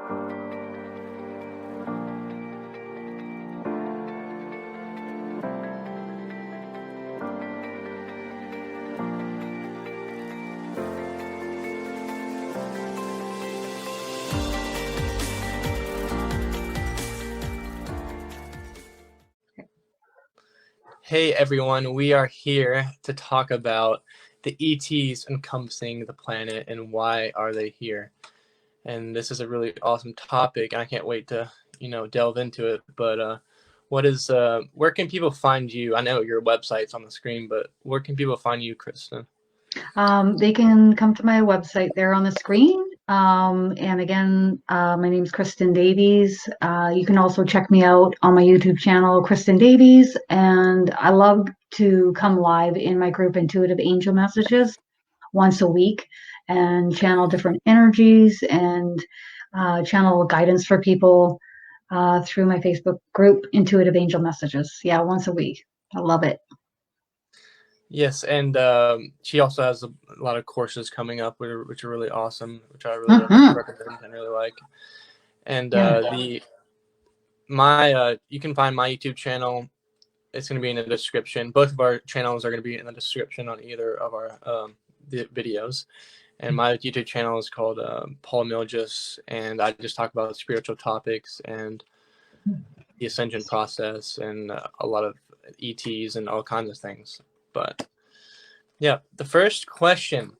Hey everyone, we are here to talk about the ETs encompassing the planet and why are they here. And this is a really awesome topic. I can't wait to, delve into it. But where can people find you? I know your website's on the screen, but where can people find you, Kristin? They can come to my website there on the screen. And again, my name is Kristin Davies. You can also check me out on my YouTube channel, Kristin Davies. And I love to come live in my group Intuitive Angel Messages once a week and channel different energies and channel guidance for people through my Facebook group, Intuitive Angel Messages. Yeah, once a week. I love it. Yes, and she also has a lot of courses coming up, which are really awesome, which I really recommend and really like. And you can find my YouTube channel. It's going to be in the description. Both of our channels are going to be in the description on either of our videos. And my YouTube channel is called Paul Milgis, and I just talk about spiritual topics and the ascension process and a lot of ETs and all kinds of things. But yeah, the first question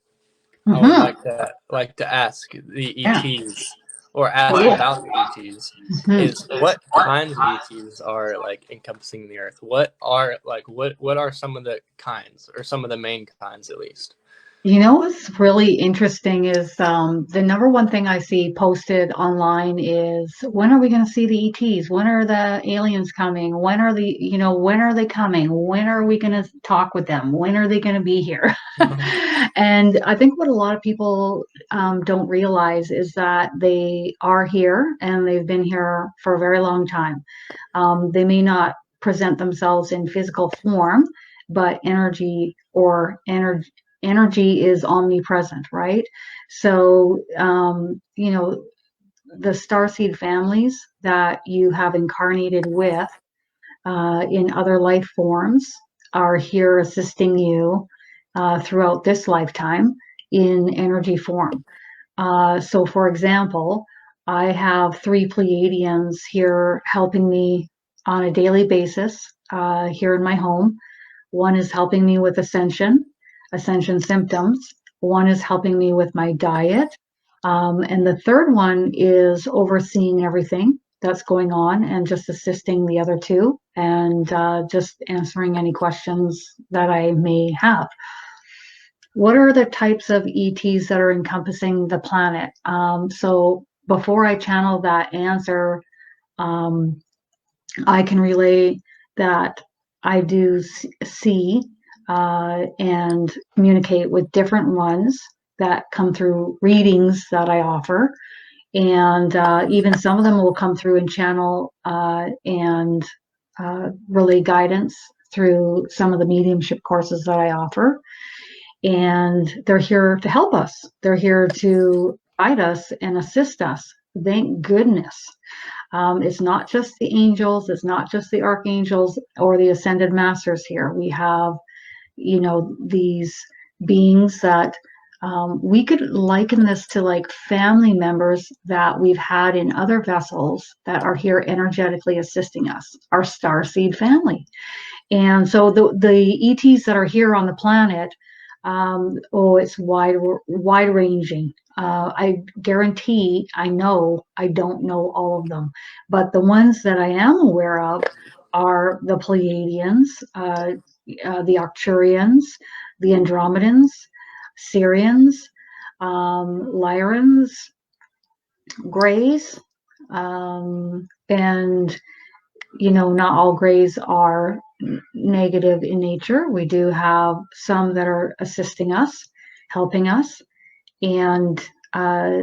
I would like to ask the ETs or ask about the ETs is what kinds of ETs are like encompassing the earth? What are some of the kinds, or some of the main kinds at least? You know what's really interesting is the number one thing I see posted online is, when are we going to see the ETs? When are the aliens coming? When are they coming? When are we going to talk with them? When are they going to be here? And I think what a lot of people don't realize is that they are here and they've been here for a very long time. They may not present themselves in physical form, but energy is omnipresent, right? So, the starseed families that you have incarnated with in other life forms are here assisting you throughout this lifetime in energy form. So, for example, I have 3 Pleiadians here helping me on a daily basis here in my home. One is helping me with ascension symptoms. One is helping me with my diet. And the third one is overseeing everything that's going on and just assisting the other 2 and just answering any questions that I may have. What are the types of ETs that are encompassing the planet? So before I channel that answer, I can relay that I do see and communicate with different ones that come through readings that I offer. And even some of them will come through and channel and relay guidance through some of the mediumship courses that I offer. And they're here to help us. They're here to guide us and assist us. Thank goodness. It's not just the angels, it's not just the archangels or the ascended masters here. We have these beings that we could liken this to like family members that we've had in other vessels that are here energetically assisting us, our starseed family. And so the ETs that are here on the planet, it's wide ranging. I guarantee I don't know all of them, but the ones that I am aware of are the Pleiadians, the Arcturians, the Andromedans, Sirians, Lyrans, Greys, and not all Greys are negative in nature. We do have some that are assisting us, helping us, and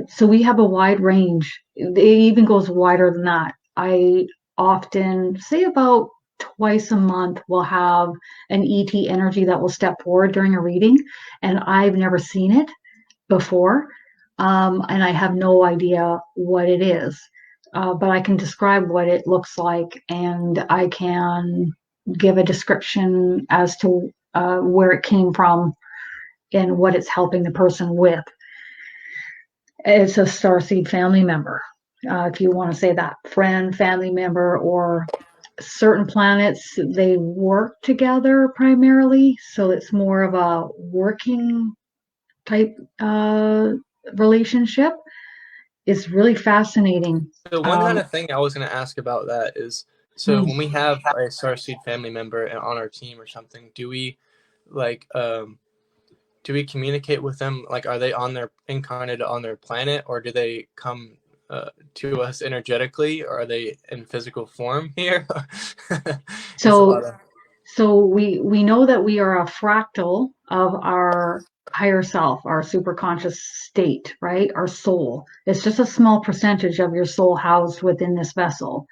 so we have a wide range. It even goes wider than that. I often say about twice a month we'll have an ET energy that will step forward during a reading, and I've never seen it before. and I have no idea what it is. But I can describe what it looks like, and I can give a description as to where it came from and what it's helping the person with. It's a starseed family member, if you want to say that, friend, family member, or certain planets, they work together primarily, so it's more of a working type relationship. It's really fascinating. So one kind of thing I was going to ask about that is, so when we have a starseed family member on our team or something, do we communicate with them? Like, are they incarnated on their planet, or do they come to us energetically, or are they in physical form here? So we know that we are a fractal of our higher self, our superconscious state, right? Our soul. It's just a small percentage of your soul housed within this vessel,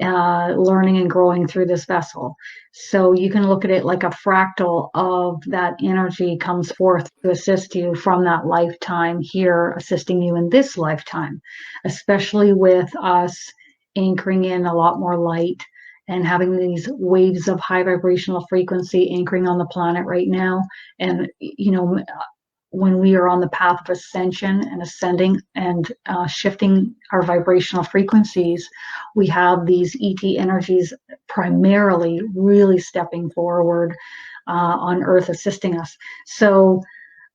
learning and growing through this vessel. So you can look at it like a fractal of that energy comes forth to assist you from that lifetime here, assisting you in this lifetime, especially with us anchoring in a lot more light and having these waves of high vibrational frequency anchoring on the planet right now. And, you know, when we are on the path of ascension and ascending and shifting our vibrational frequencies, we have these ET energies primarily really stepping forward on Earth, assisting us. So,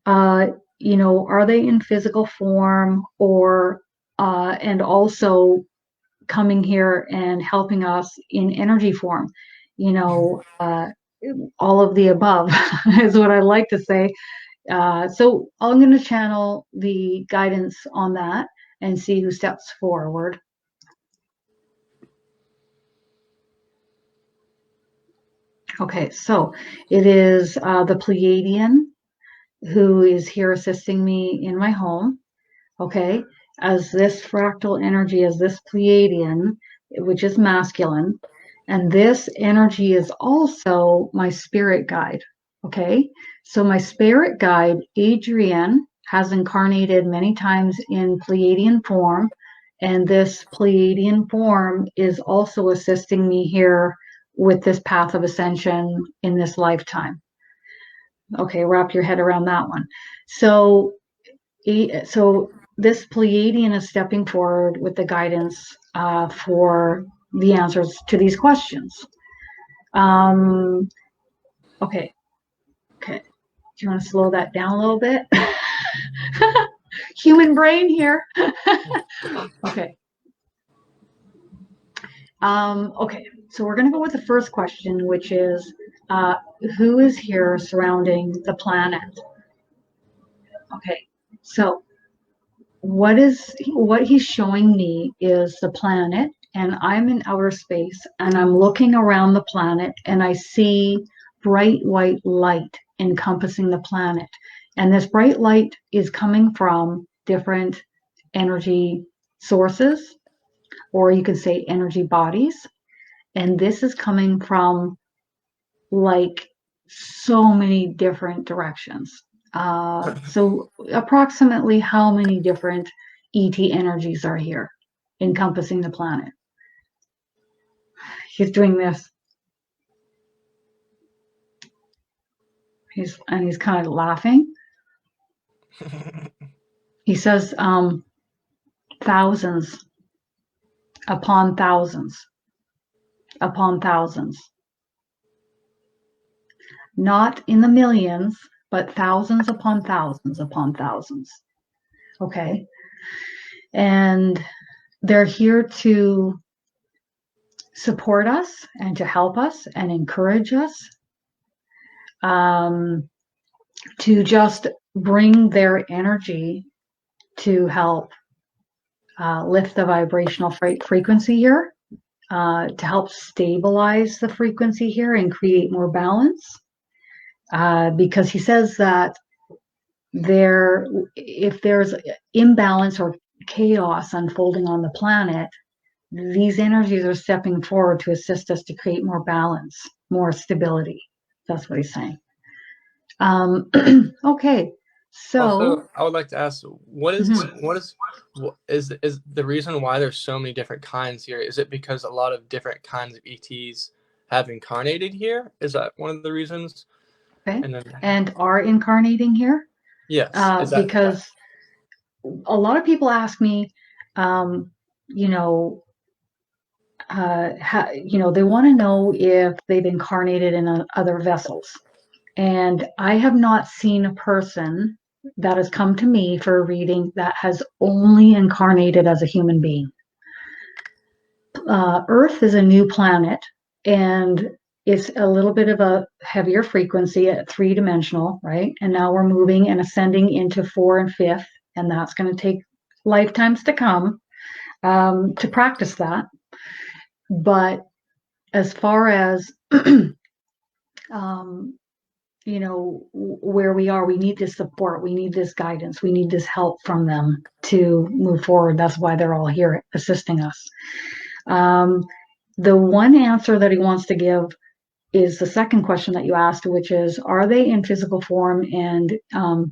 you know, are they in physical form, or and also coming here and helping us in energy form? You know, all of the above is what I like to say. So I'm going to channel the guidance on that and see who steps forward. Okay, so it is the Pleiadian who is here assisting me in my home. Okay, as this fractal energy, as this Pleiadian, which is masculine, and this energy is also my spirit guide. Okay, so my spirit guide, Adrienne, has incarnated many times in Pleiadian form, and this Pleiadian form is also assisting me here with this path of ascension in this lifetime. Okay, wrap your head around that one. So this Pleiadian is stepping forward with the guidance for the answers to these questions. Okay. Do you want to slow that down a little bit? Human brain here. Okay. Okay, so we're going to go with the first question, which is, who is here surrounding the planet? Okay, so what he's showing me is the planet, and I'm in outer space, and I'm looking around the planet, and I see bright white light encompassing the planet. And this bright light is coming from different energy sources, or you could say energy bodies. And this is coming from like so many different directions. So approximately how many different ET energies are here encompassing the planet? He's doing this. He's kind of laughing. He says thousands upon thousands upon thousands. Not in the millions, but thousands upon thousands upon thousands. Okay. And they're here to support us and to help us and encourage us, to just bring their energy to help lift the vibrational frequency here, to help stabilize the frequency here and create more balance. Because he says that if there's imbalance or chaos unfolding on the planet, these energies are stepping forward to assist us to create more balance, more stability. That's what he's saying. Okay, So, Also, I would like to ask, mhm. is the reason why there's so many different kinds here? Is it because a lot of different kinds of ETs have incarnated here? Is that one of the reasons? Okay, And then, and are incarnating here, yes, is that because a lot of people ask me, um, you know, they want to know if they've incarnated in other vessels. And I have not seen a person that has come to me for a reading that has only incarnated as a human being. Earth is a new planet, and it's a little bit of a heavier frequency at 3-dimensional, right? And now we're moving and ascending into 4 and 5th, and that's going to take lifetimes to come, to practice that. But as far as um, where we are, we need this support, we need this guidance, we need this help from them to move forward. That's why they're all here assisting us. The one answer that he wants to give is the second question that you asked, which is, are they in physical form and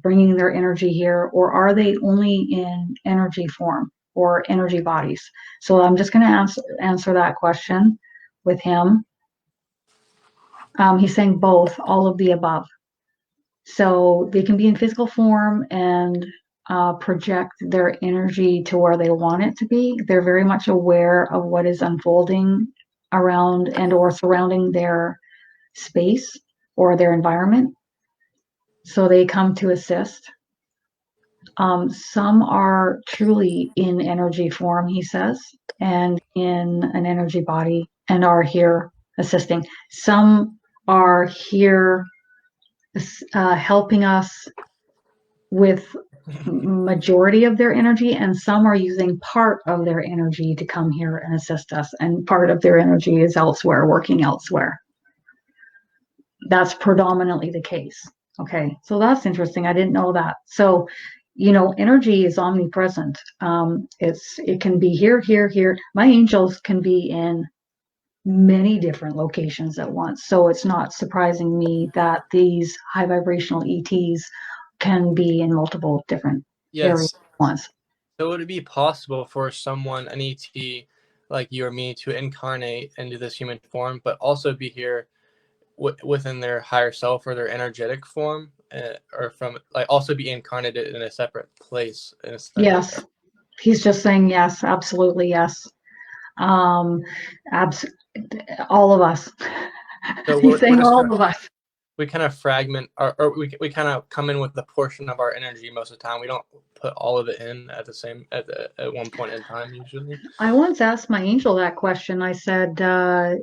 bringing their energy here, or are they only in energy form or energy bodies? So I'm just going to answer that question with him. He's saying both, all of the above. So they can be in physical form and project their energy to where they want it to be. They're very much aware of what is unfolding around and or surrounding their space or their environment. So they come to assist. Some are truly in energy form, he says, and in an energy body and are here assisting. Some are here helping us with majority of their energy, and some are using part of their energy to come here and assist us, and part of their energy is elsewhere, working elsewhere. That's predominantly the case. Okay, so that's interesting. I didn't know that. So, energy is omnipresent. It can be here, here, here. My angels can be in many different locations at once. So it's not surprising me that these high vibrational ETs can be in multiple different areas yes. at once. So would it be possible for someone, an ET like you or me, to incarnate into this human form, but also be here within their higher self or their energetic form, or from like also be incarnated in a separate place instead of? Yes, he's just saying yes, absolutely yes. Um, abs- all of us. So He's we're saying just all of us. we kind of fragment, or we kind of come in with a portion of our energy most of the time. We don't put all of it in at the same at one point in time usually. I once asked my angel that question. I said,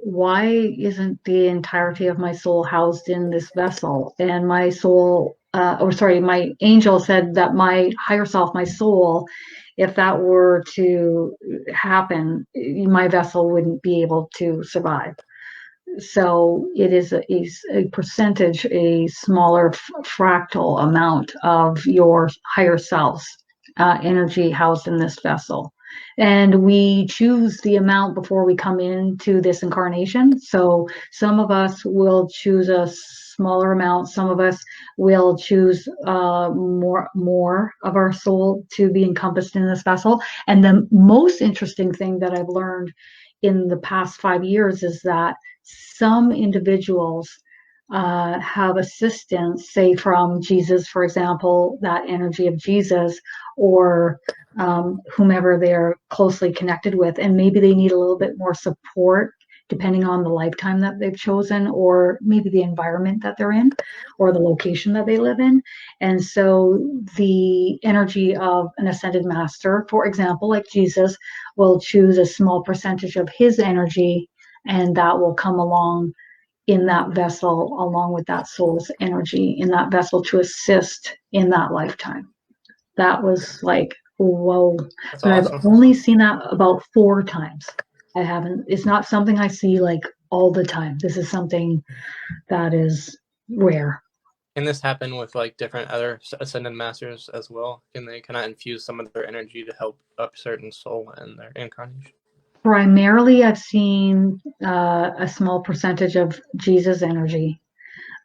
why isn't the entirety of my soul housed in this vessel? And my soul, my angel said that my higher self, my soul, if that were to happen, my vessel wouldn't be able to survive. So it is a percentage, a smaller fractal amount of your higher self's energy housed in this vessel. And we choose the amount before we come into this incarnation. So some of us will choose a smaller amount. Some of us will choose more of our soul to be encompassed in this vessel. And the most interesting thing that I've learned in the past 5 years is that some individuals have assistance, say from Jesus, for example, that energy of Jesus, or whomever they're closely connected with, and maybe they need a little bit more support depending on the lifetime that they've chosen, or maybe the environment that they're in, or the location that they live in. And so the energy of an ascended master, for example, like Jesus, will choose a small percentage of his energy, and that will come along in that vessel, along with that soul's energy in that vessel, to assist in that lifetime. That was like, whoa. That's But I've awesome. only seen that about 4 times. I haven't, it's not something I see like all the time. This is something that is rare. Can this happen with like different other ascended masters as well? Can they kind of infuse some of their energy to help up certain soul and their incarnation? Primarily, I've seen a small percentage of Jesus' energy.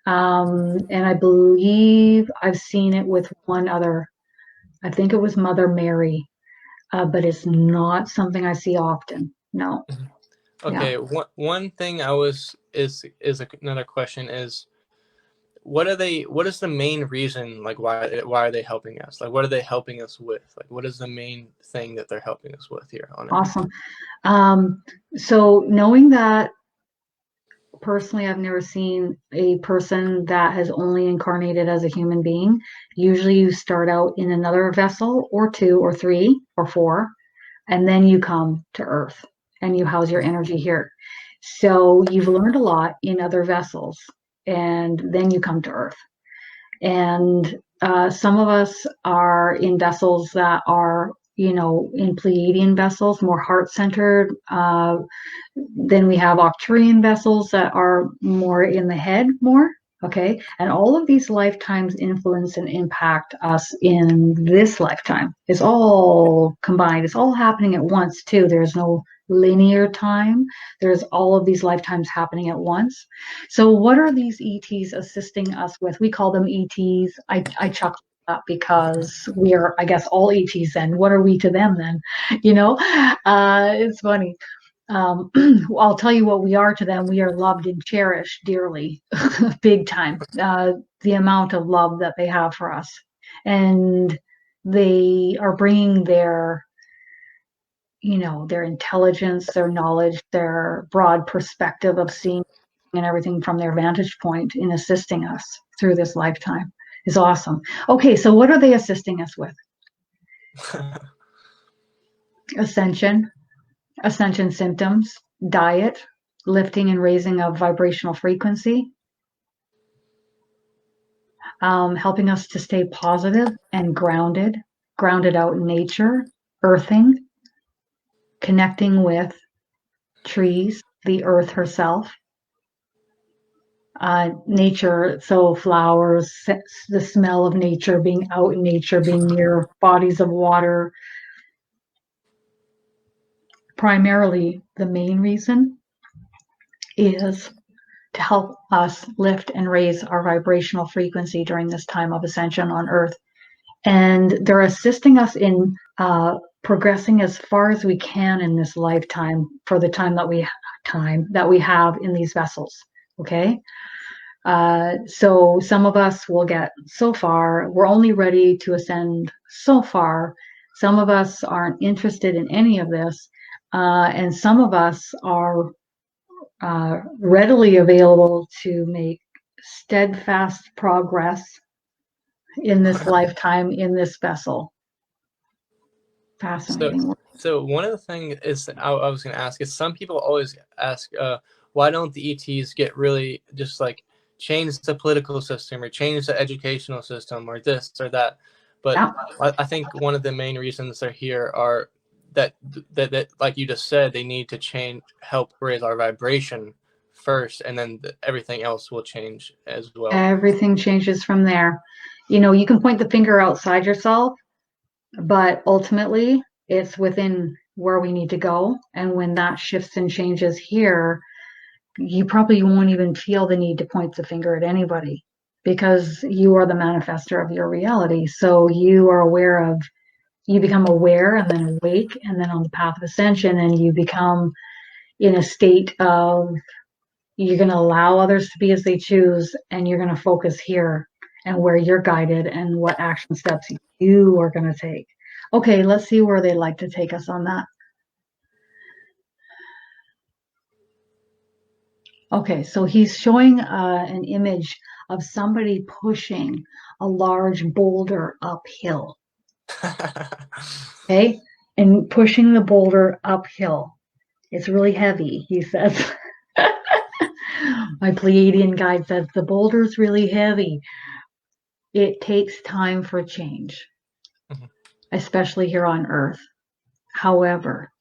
And I believe I've seen it with one other. I think it was Mother Mary, but it's not something I see often. No. Yeah. Okay, one thing another question is, what is the main reason, like why are they helping us? Like what are they helping us with? Like what is the main thing that they're helping us with here on Earth? Awesome. So knowing that personally, I've never seen a person that has only incarnated as a human being. Usually you start out in another vessel or two or three or four, and then you come to Earth and you house your energy here. So you've learned a lot in other vessels, and then you come to Earth. And some of us are in vessels that are, in Pleiadian vessels, more heart-centered. Then we have Arcturian vessels that are more in the head more. Okay. And all of these lifetimes influence and impact us in this lifetime. It's all combined. It's all happening at once, too. There's no linear time. There's all of these lifetimes happening at once. So what are these ETs assisting us with? We call them ETs. I chuckle up because we are, I guess, all ETs then. What are we to them then? It's funny. I'll tell you what we are to them. We are loved and cherished dearly, big time. The amount of love that they have for us. And they are bringing their intelligence, their knowledge, their broad perspective of seeing and everything from their vantage point in assisting us through this lifetime is awesome. Okay, so what are they assisting us with? Ascension symptoms, diet, lifting and raising of vibrational frequency, helping us to stay positive and grounded out in nature, earthing, connecting with trees, the earth herself, nature, so flowers, the smell of nature, being out in nature, being near bodies of water. Primarily, the main reason is to help us lift and raise our vibrational frequency during this time of ascension on Earth. And they're assisting us in progressing as far as we can in this lifetime for the time that we have in these vessels. Okay. So some of us will get so far. We're only ready to ascend so far. Some of us aren't interested in any of this. And some of us are readily available to make steadfast progress in this lifetime in this vessel. Fascinating. So one of the things is I was going to ask is, some people always ask, why don't the ETs get really just like change the political system or change the educational system or this or that? But yeah. I think one of the main reasons they're here are that like you just said, they need to help raise our vibration first, and then everything else will change as well. Everything changes from there. You can point the finger outside yourself, but ultimately it's within where we need to go. And when that shifts and changes here, you probably won't even feel the need to point the finger at anybody, because you are the manifester of your reality. So you become aware and then awake, and then on the path of ascension, and you become in a state of, you're going to allow others to be as they choose, and you're going to focus here and where you're guided and what action steps you are going to take. Okay, let's see where they'd like to take us on that. Okay, so he's showing an image of somebody pushing a large boulder uphill. Okay, and pushing the boulder uphill. It's really heavy, he says. My Pleiadian guide says the boulder's really heavy. It takes time for change, especially here on Earth. However,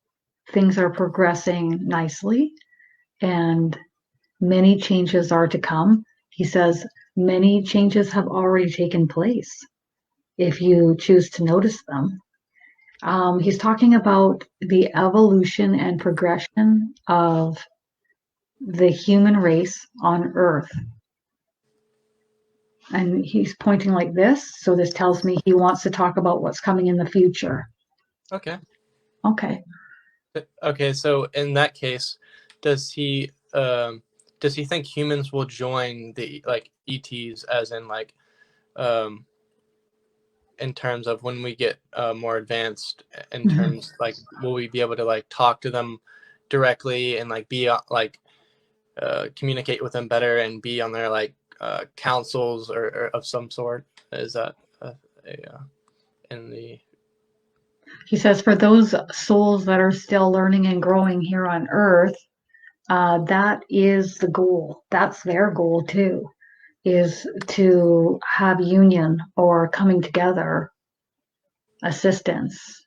things are progressing nicely, and many changes are to come. He says many changes have already taken place if you choose to notice them. He's talking about the evolution and progression of the human race on Earth. And he's pointing like this. So this tells me he wants to talk about what's coming in the future. Okay. Okay. Okay. So in that case, does he think humans will join the like ETs, as in like in terms of when we get more advanced, in terms like will we be able to like talk to them directly and like be like communicate with them better and be on their like councils or of some sort? Is that in the He says for those souls that are still learning and growing here on earth, that is the goal. That's their goal too, is to have union or coming together assistance.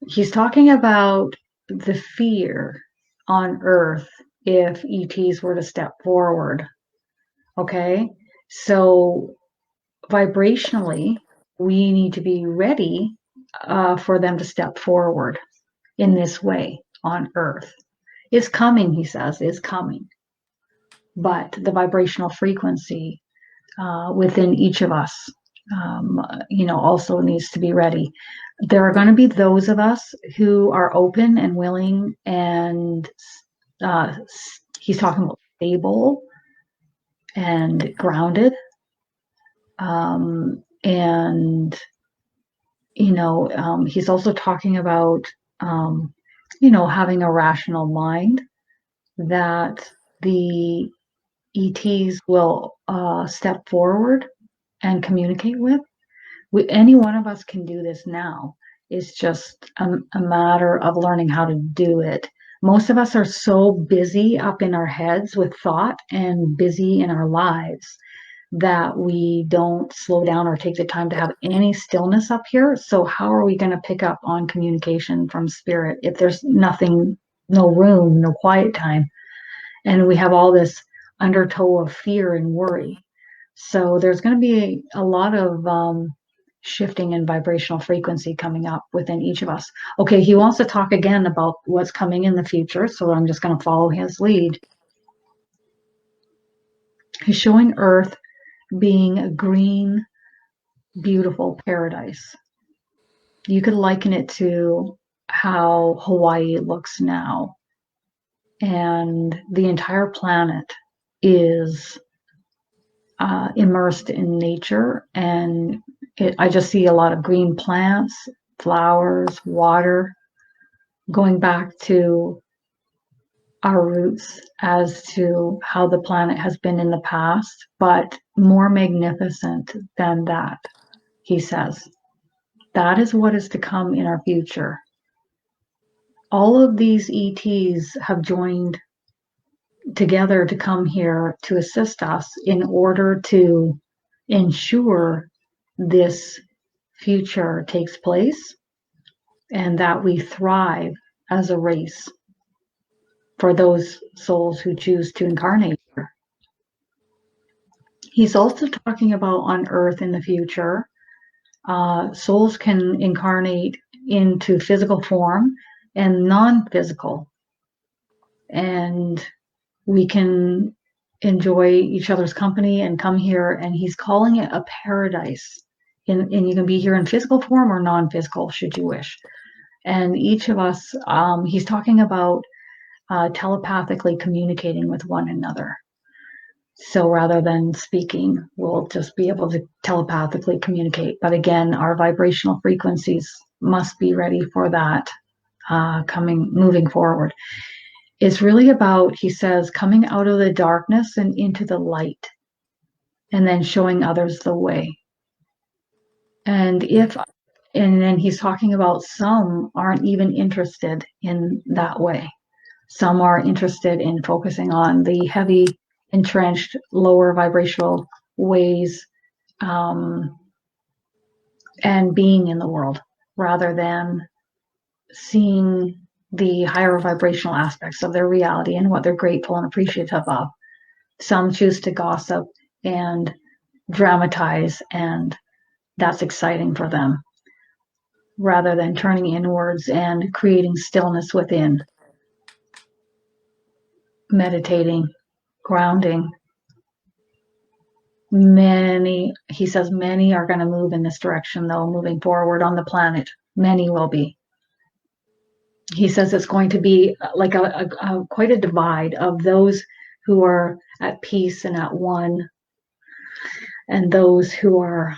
He's talking about the fear on earth if ETs were to step forward. Okay, so vibrationally, we need to be ready for them to step forward in this way on earth. It's coming, he says, is coming. But the vibrational frequency within each of us, also needs to be ready. There are going to be those of us who are open and willing, and he's talking about stable and grounded, and he's also talking about having a rational mind that the ETs will step forward and communicate with. Any one of us can do this now. It's just a matter of learning how to do it. Most of us are so busy up in our heads with thought and busy in our lives that we don't slow down or take the time to have any stillness up here. So how are we going to pick up on communication from spirit if there's nothing, no room, no quiet time? And we have all this undertow of fear and worry. So there's going to be a lot of shifting in vibrational frequency coming up within each of us. Okay, he wants to talk again about what's coming in the future, so I'm just going to follow his lead. He's showing Earth being a green, beautiful paradise. You could liken it to how Hawaii looks now. And the entire planet is immersed in nature, and I just see a lot of green plants, flowers, water, going back to our roots as to how the planet has been in the past, but more magnificent than that, he says. That is what is to come in our future. All of these ETs have joined together to come here to assist us in order to ensure this future takes place and that we thrive as a race for those souls who choose to incarnate here. He's also talking about on Earth in the future, souls can incarnate into physical form and non-physical, and we can enjoy each other's company and come here, and he's calling it a paradise. And you can be here in physical form or non-physical, should you wish. And each of us, he's talking about telepathically communicating with one another. So rather than speaking, we'll just be able to telepathically communicate. But again, our vibrational frequencies must be ready for that moving forward. It's really about, he says, coming out of the darkness and into the light, and then showing others the way. And then he's talking about some aren't even interested in that way. Some are interested in focusing on the heavy, entrenched, lower vibrational ways and being in the world, rather than seeing the higher vibrational aspects of their reality and what they're grateful and appreciative of. Some choose to gossip and dramatize, and that's exciting for them, rather than turning inwards and creating stillness within, meditating, grounding, he says many are going to move in this direction, though, moving forward on the planet. Many will be. He says it's going to be like quite a divide of those who are at peace and at one, and those who are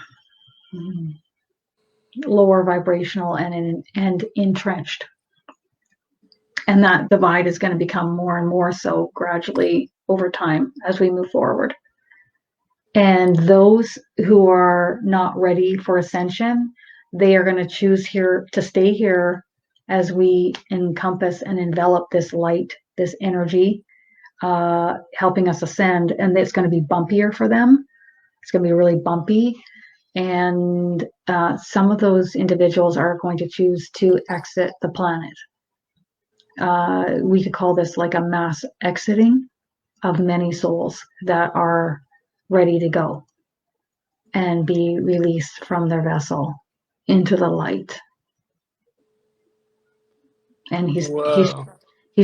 lower vibrational and entrenched. And that divide is going to become more and more so gradually over time as we move forward. And those who are not ready for ascension, they are going to choose here to stay here as we encompass and envelop this light, this energy, helping us ascend. And it's going to be bumpier for them. It's going to be really bumpy. And some of those individuals are going to choose to exit the planet. We could call this like a mass exiting of many souls that are ready to go and be released from their vessel into the light. And he's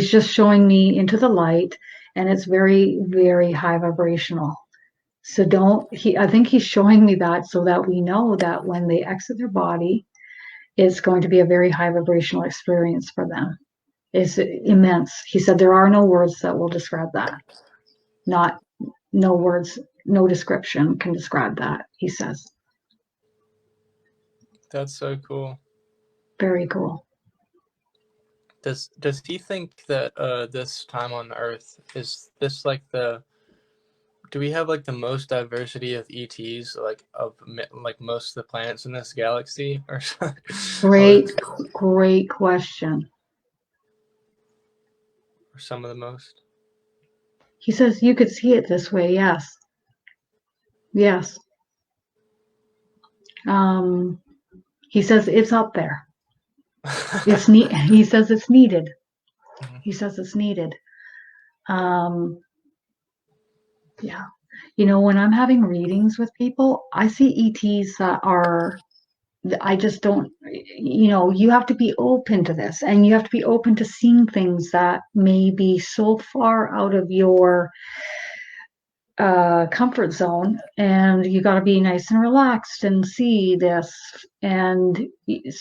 just showing me into the light, and it's very, very high vibrational. So I think he's showing me that so that we know that when they exit their body, it's going to be a very high vibrational experience for them. It's immense. He said there are no words that will describe that. No words, no description can describe that, he says. That's so cool. Very cool. Does he think that this time on Earth is this like do we have like the most diversity of ETs, like of like most of the planets in this galaxy, or Great question. Or some of the most? He says you could see it this way. Yes. He says it's up there. He says it's needed. Mm-hmm. He says it's needed. Yeah. When I'm having readings with people, I see ETs that I just don't, you have to be open to this, and you have to be open to seeing things that may be so far out of your comfort zone, and you got to be nice and relaxed and see this. And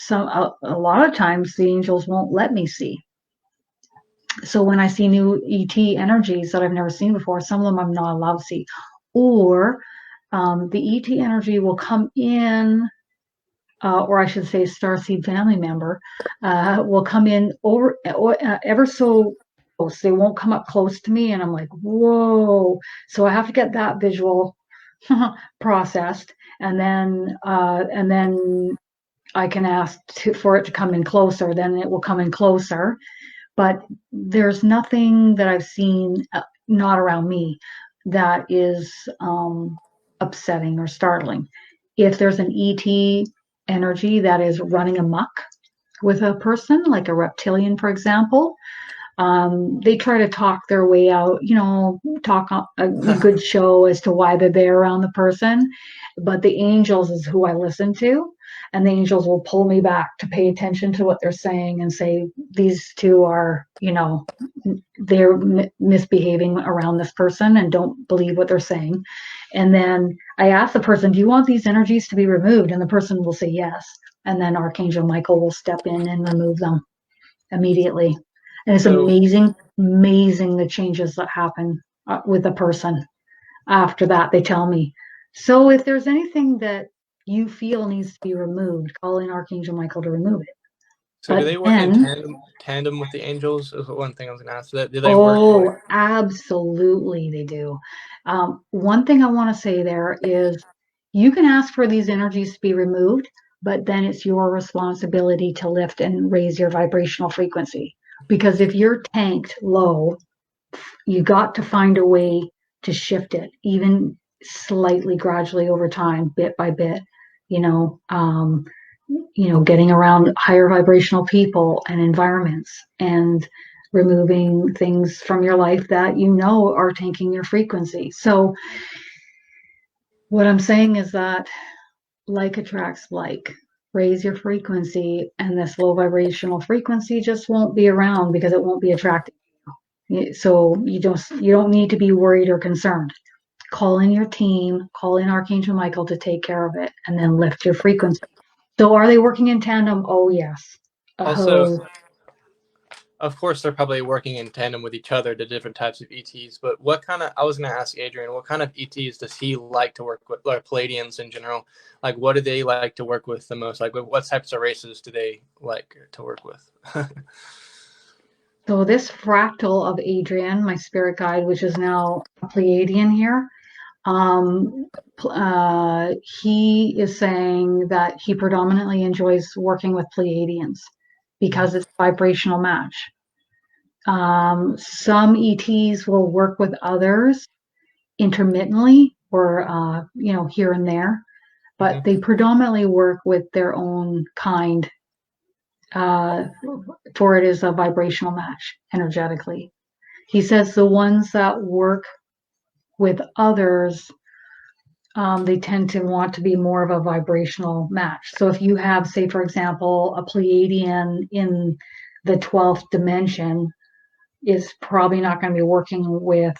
a lot of times the angels won't let me see. So when I see new ET energies that I've never seen before, some of them I'm not allowed to see, or the ET energy will come in, or I should say starseed family member will come in ever so close. They won't come up close to me, and I'm like, whoa. So I have to get that visual processed, and then I can ask for it to come in closer. Then it will come in closer. But there's nothing that I've seen, not around me, that is upsetting or startling. If there's an ET energy that is running amok with a person, like a reptilian, for example, they try to talk their way out, talk a good show as to why they're there around the person. But the angels is who I listen to, and the angels will pull me back to pay attention to what they're saying and say, these two are, they're misbehaving around this person and don't believe what they're saying. And then I ask the person, do you want these energies to be removed? And the person will say yes. And then Archangel Michael will step in and remove them immediately. And it's amazing the changes that happen with a person. After that, they tell me, so if there's anything that you feel needs to be removed, call in Archangel Michael to remove it. So do they work in tandem with the angels? Is one thing I was going to ask. Do they work? Oh, absolutely they do. One thing I want to say there is you can ask for these energies to be removed, but then it's your responsibility to lift and raise your vibrational frequency. Because if you're tanked low, you got to find a way to shift it, even slightly, gradually over time, bit by bit, getting around higher vibrational people and environments, and removing things from your life that are tanking your frequency. So what I'm saying is that like attracts like. Raise your frequency, and this low vibrational frequency just won't be around because it won't be attracted. So you don't need to be worried or concerned. call in your team, call in Archangel Michael to take care of it, and then lift your frequency. So are they working in tandem? Oh, yes. Also, of course, they're probably working in tandem with each other, the different types of ETs. But what kind of, I was going to ask Adrian, what kind of ETs does he like to work with, or Palladians in general? Like, what do they like to work with the most? Like, what types of races do they like to work with? So this fractal of Adrian, my spirit guide, which is now a Pleiadian here, he is saying that he predominantly enjoys working with Pleiadians because it's a vibrational match. Some ETs will work with others intermittently or, here and there, but they predominantly work with their own kind, for it is a vibrational match energetically. He says the ones that work with others, they tend to want to be more of a vibrational match. So if you have, say, for example, a Pleiadian in the 12th dimension, is probably not going to be working with,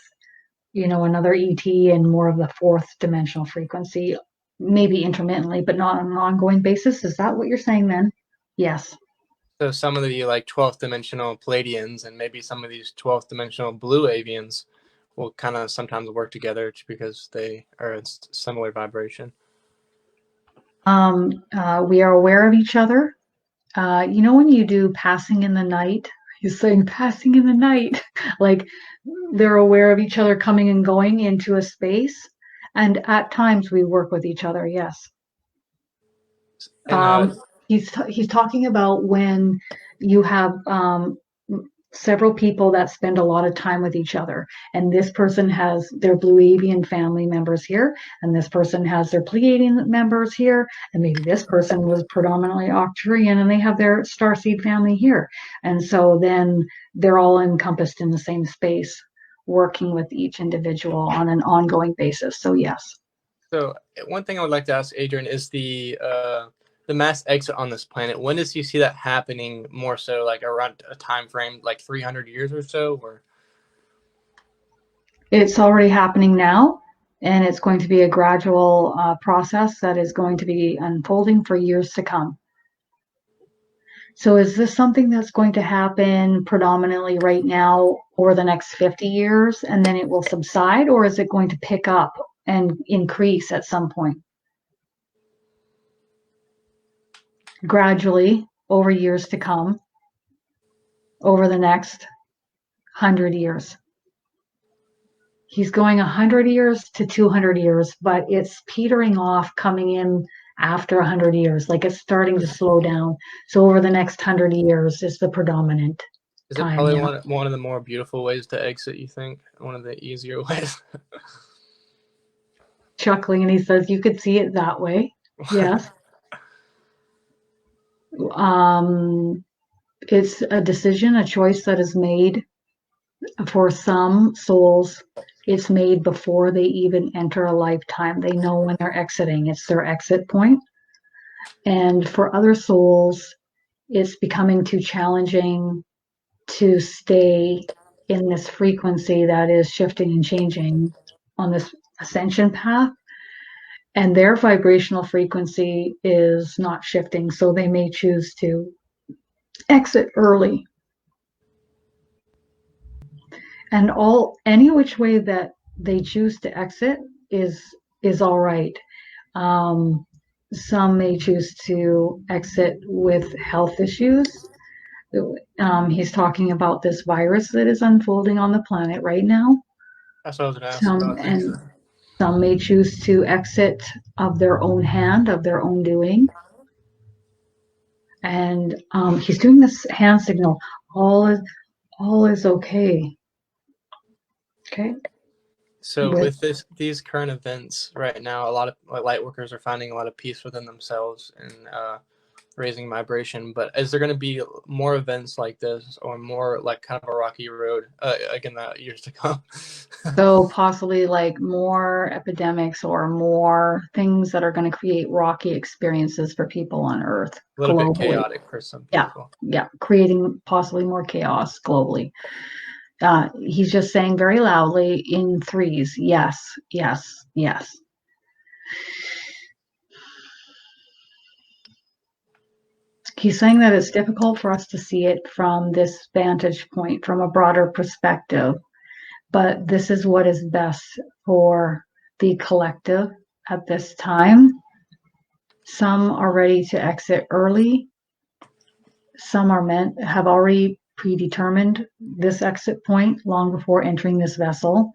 another ET in more of the 4th dimensional frequency, maybe intermittently, but not on an ongoing basis. Is that what you're saying then? Yes. So some of the like 12th dimensional Palladians and maybe some of these 12th dimensional blue avians will kind of sometimes work together because they are in similar vibration. We are aware of each other. When you do passing in the night, he's saying passing in the night, like they're aware of each other coming and going into a space. And at times we work with each other. Yes. And, He's talking about when you have several people that spend a lot of time with each other, and this person has their Blue Avian family members here, and this person has their Pleiadian members here, and maybe this person was predominantly Arcturian and they have their Starseed family here, and so then they're all encompassed in the same space, working with each individual on an ongoing basis. So yes. So one thing I would like to ask Adrian is the mass exit on this planet. When does he see that happening more so, like around a time frame, like 300 years or so? Or it's already happening now, and it's going to be a gradual process that is going to be unfolding for years to come. So is this something that's going to happen predominantly right now or the next 50 years and then it will subside, or is it going to pick up and increase at some point? Gradually over years to come, over the next 100 years. He's going 100 years to 200 years, but it's petering off, coming in after 100 years, like it's starting to slow down. So over the next 100 years is the predominant is time. It probably one of the more beautiful ways to exit, you think? One of the easier ways? Chuckling, and he says, you could see it that way. Yes. It's a decision, a choice that is made. For some souls, it's made before they even enter a lifetime. They know when they're exiting. It's their exit point. And for other souls, it's becoming too challenging to stay in this frequency that is shifting and changing on this ascension path. And their vibrational frequency is not shifting, so they may choose to exit early. And any which way that they choose to exit is all right. Some may choose to exit with health issues. He's talking about this virus that is unfolding on the planet right now. That's what I was going to ask about. And some may choose to exit of their own hand, of their own doing. And he's doing this hand signal. All is okay. Okay. So with these current events right now, a lot of light workers are finding a lot of peace within themselves and raising vibration. But is there going to be more events like this, or more like kind of a rocky road in the years to come? So possibly like more epidemics or more things that are going to create rocky experiences for people on Earth. A little bit chaotic for some people. Yeah, creating possibly more chaos globally. He's just saying very loudly in threes, yes, yes, yes. He's saying that it's difficult for us to see it from this vantage point, from a broader perspective, but this is what is best for the collective at this time. Some are ready to exit early. Some have already predetermined this exit point long before entering this vessel.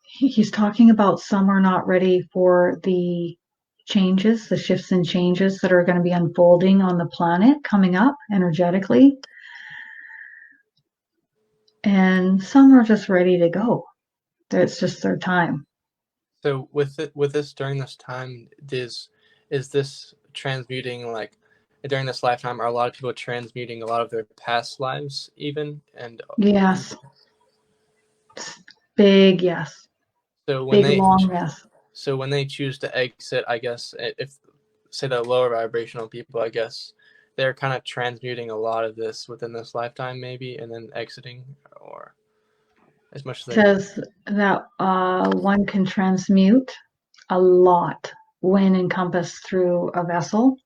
He's talking about some are not ready for the changes, the shifts and changes that are going to be unfolding on the planet coming up energetically. And some are just ready to go. It's just their time. So with this during this time, is this transmuting, like during this lifetime, are a lot of people transmuting a lot of their past lives even? And yes. Big yes. So when big long yes. So when they choose to exit, I guess, if say the lower vibrational people, I guess they're kind of transmuting a lot of this within this lifetime maybe, and then exiting, or as much as they says that one can transmute a lot when encompassed through a vessel.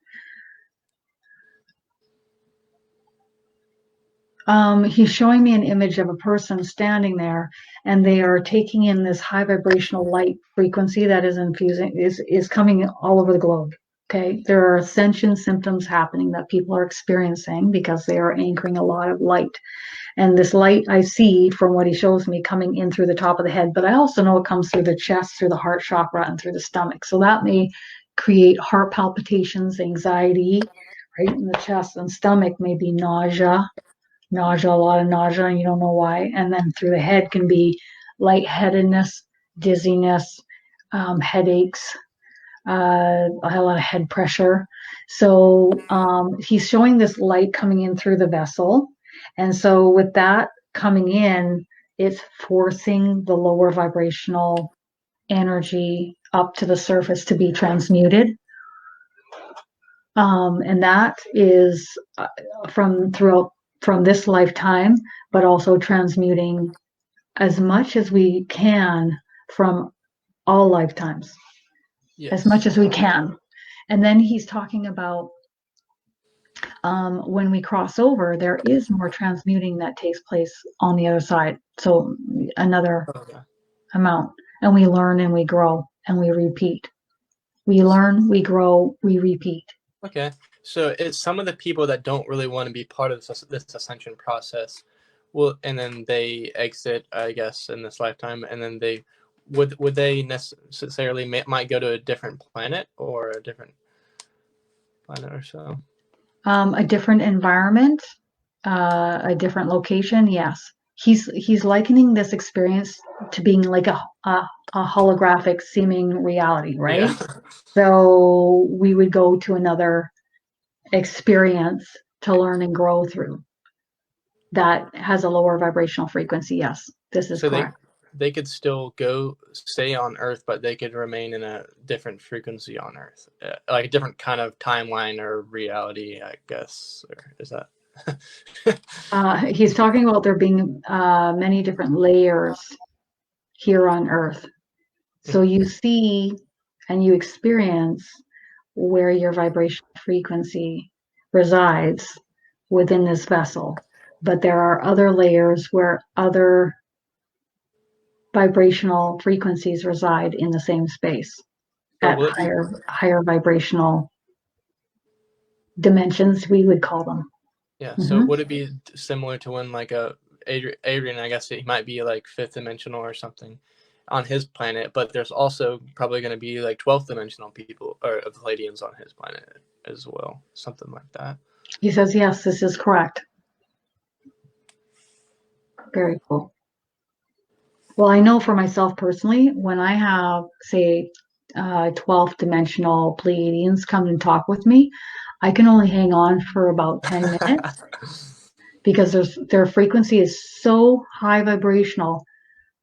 He's showing me an image of a person standing there, and they are taking in this high vibrational light frequency that is infusing, is coming all over the globe. Okay, there are ascension symptoms happening that people are experiencing because they are anchoring a lot of light. And this light I see from what he shows me coming in through the top of the head, but I also know it comes through the chest, through the heart chakra, and through the stomach. So that may create heart palpitations, anxiety, right in the chest, and stomach may be nausea, a lot of nausea, and you don't know why. And then through the head can be lightheadedness, dizziness, headaches, a lot of head pressure. So he's showing this light coming in through the vessel. And so with that coming in, it's forcing the lower vibrational energy up to the surface to be transmuted. And that is from this lifetime, but also transmuting as much as we can from all lifetimes. Yes. As much as we can. And then he's talking about when we cross over, there is more transmuting that takes place on the other side. So another amount. And we learn and we grow and we repeat. We learn, we grow, we repeat. Okay. So it's some of the people that don't really want to be part of this ascension process, and then they exit, I guess, in this lifetime, and then they would they necessarily might go to a different planet or a different planet or so? A different environment, a different location. Yes, he's likening this experience to being like a holographic seeming reality, right? Yeah. So we would go to another experience to learn and grow through that has a lower vibrational frequency. Yes, this is correct. They could still stay on Earth, but they could remain in a different frequency on Earth, like a different kind of timeline or reality, I guess. Or is that? He's talking about there being many different layers here on Earth. So you see and you experience where your vibrational frequency resides within this vessel. But there are other layers where other vibrational frequencies reside in the same space at higher vibrational dimensions, we would call them. Yeah. Mm-hmm. So would it be similar to when like Adrian, I guess he might be like fifth dimensional or something on his planet, but there's also probably going to be like 12th dimensional people or of Palladians on his planet as well, something like that. He says, yes, this is correct. Very cool. Well, I know for myself personally, when I have, say, 12th dimensional Pleiadians come and talk with me, I can only hang on for about 10 minutes because their frequency is so high vibrational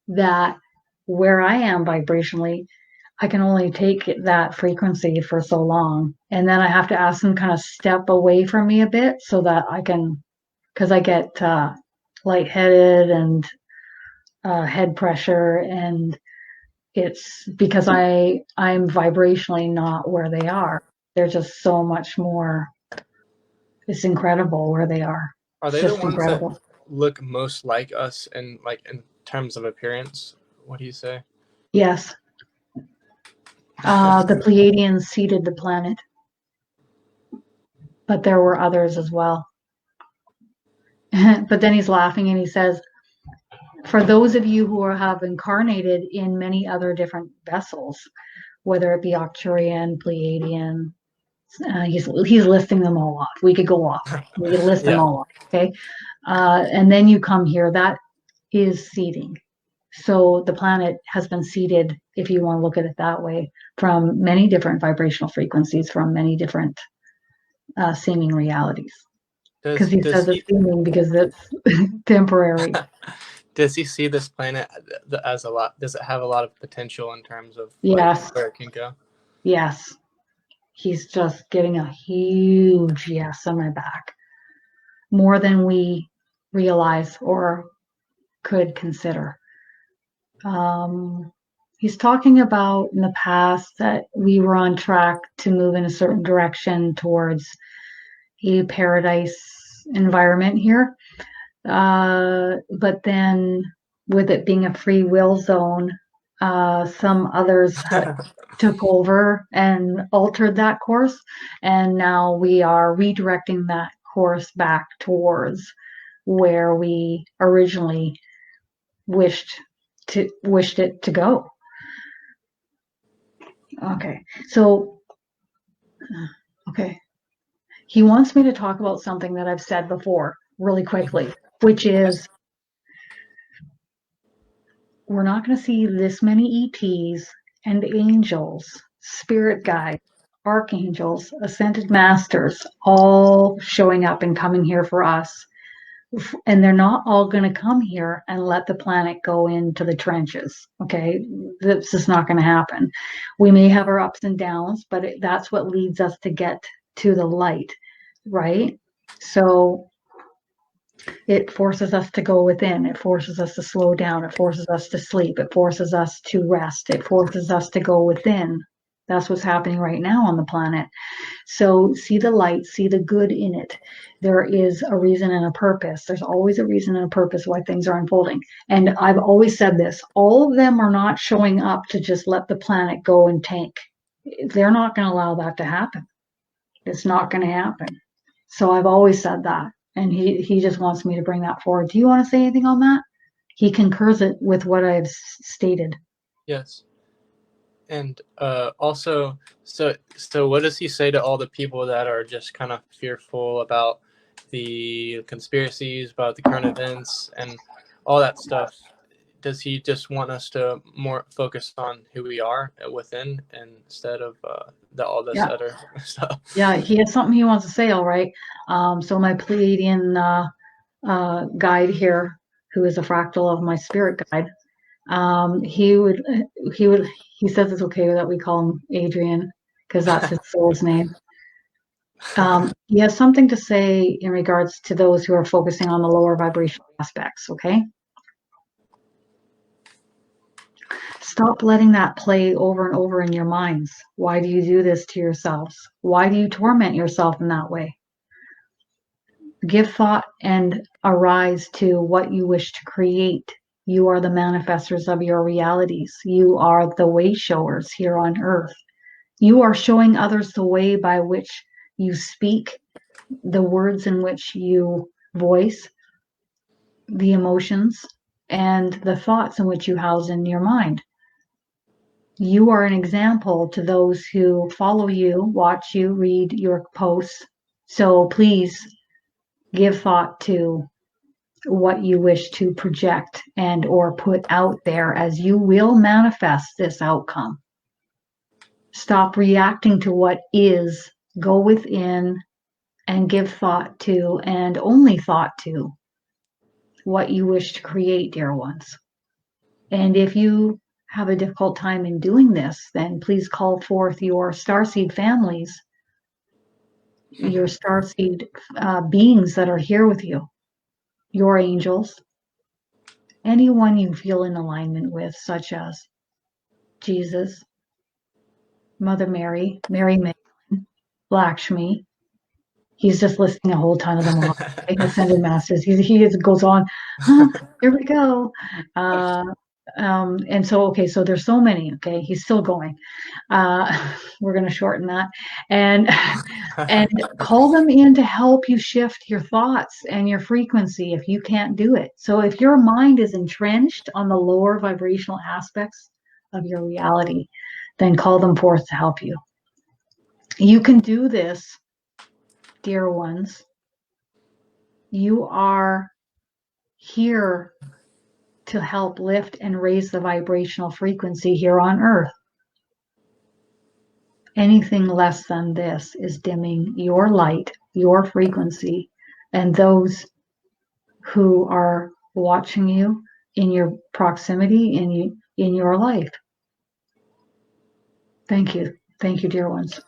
that where I am vibrationally, I can only take that frequency for so long. And then I have to ask them kind of step away from me a bit so that I can because I get lightheaded and head pressure, and it's because I'm vibrationally not where they are. They're just so much more. It's incredible where they are. Are It's they the just ones that incredible. look most like us in terms of appearance? What do you say? Yes. The Pleiadians seeded the planet, but there were others as well. But then he's laughing and he says, for those of you who have incarnated in many other different vessels, whether it be Arcturian, Pleiadian, he's listing them all off. We could go off. We could list them all off. Okay. And then you come here. That is seeding. So the planet has been seeded, if you want to look at it that way, from many different vibrational frequencies, from many different seeming realities. Because he says it's seeming because it's temporary. Does he see this planet as a lot? Does it have a lot of potential in terms of Yes. where it can go? Yes. He's just getting a huge yes on my back. More than we realize or could consider. He's talking about in the past that we were on track to move in a certain direction towards a paradise environment here. But then with it being a free will zone, some others took over and altered that course. And now we are redirecting that course back towards where we originally wished it to go. Okay. So, okay. He wants me to talk about something that I've said before really quickly, which is we're not going to see this many ETs and angels, spirit guides, archangels, ascended masters, all showing up and coming here for us. And they're not all going to come here and let the planet go into the trenches. Okay. This is not going to happen. We may have our ups and downs, but that's what leads us to get to the light. Right. So it forces us to go within. It forces us to slow down. It forces us to sleep. It forces us to rest. It forces us to go within. That's what's happening right now on the planet. So see the light, see the good in it. There is a reason and a purpose. There's always a reason and a purpose why things are unfolding. And I've always said this, all of them are not showing up to just let the planet go and tank. They're not going to allow that to happen. It's not going to happen. So I've always said that. And he just wants me to bring that forward. Do you want to say anything on that? He concurs it with what I've stated. Yes. And also, so what does he say to all the people that are just kind of fearful about the conspiracies, about the current events, and all that stuff? Does he just want us to more focus on who we are within instead of all this other stuff? Yeah, he has something he wants to say. All right. So my Pleiadian guide here, who is a fractal of my spirit guide, he says it's okay that we call him Adrian because that's his soul's name. He has something to say in regards to those who are focusing on the lower vibrational aspects. Okay. Stop letting that play over and over in your minds. Why do you do this to yourselves? Why do you torment yourself in that way? Give thought and arise to what you wish to create. You are the manifestors of your realities. You are the way showers here on earth. You are showing others the way by which you speak, the words in which you voice, the emotions, and the thoughts in which you house in your mind. You are an example to those who follow you, watch you, read your posts. So please give thought to what you wish to project and or put out there, as you will manifest this outcome. Stop reacting to what is. Go within and give thought to, and only thought to, what you wish to create, dear ones. And if you have a difficult time in doing this, then please call forth your starseed families, your starseed beings that are here with you. your angels, anyone you feel in alignment with, such as Jesus, Mother Mary, Mary Magdalene, Lakshmi. He's just listing a whole ton of them off. Ascended Masters. He goes on. Here we go. And so, okay, so there's so many. Okay, he's still going. We're going to shorten that and call them in to help you shift your thoughts and your frequency if you can't do it. So if your mind is entrenched on the lower vibrational aspects of your reality, then call them forth to help you. You can do this, dear ones. You are here to help lift and raise the vibrational frequency here on Earth. Anything less than this is dimming your light, your frequency, and those who are watching you in your proximity, in your life. Thank you. Thank you, dear ones.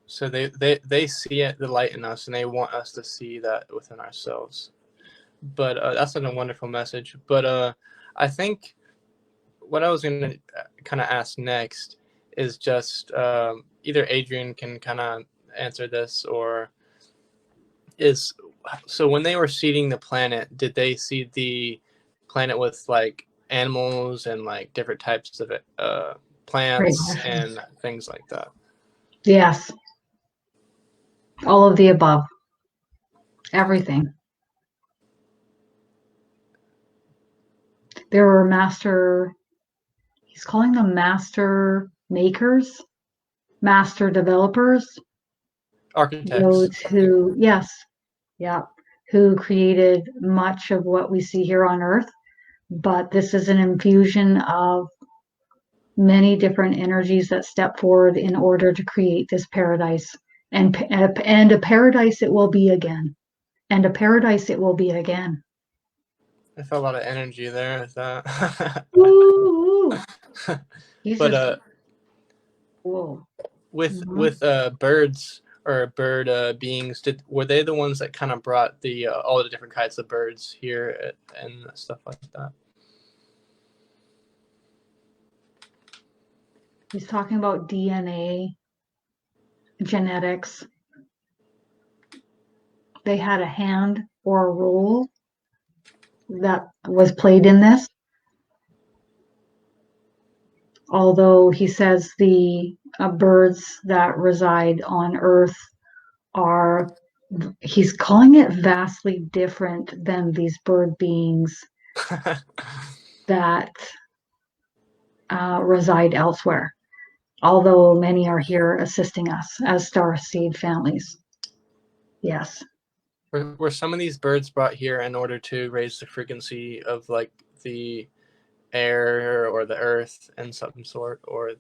So they see it, the light in us, and they want us to see that within ourselves. But that's a wonderful message. But I think what I was going to kind of ask next is just either Adrian can kind of answer this, or is, so when they were seeding the planet, did they seed the planet with like animals and like different types of plants and things like that? Yes. All of the above. Everything. There were he's calling them master makers, master developers, Architects. those who, yes, yeah, who created much of what we see here on Earth. But this is an infusion of many different energies that step forward in order to create this paradise. And a paradise it will be again. And a paradise it will be again. I felt a lot of energy there with that. Woo! But cool. with birds or bird beings, were they the ones that kind of brought the all the different kinds of birds here and stuff like that? He's talking about DNA, genetics. They had a hand or a role that was played in this. Although he says the birds that reside on Earth are, he's calling it vastly different than these bird beings that reside elsewhere. Although many are here assisting us as starseed families. Yes. Were some of these birds brought here in order to raise the frequency of like the air or the earth in some sort, or?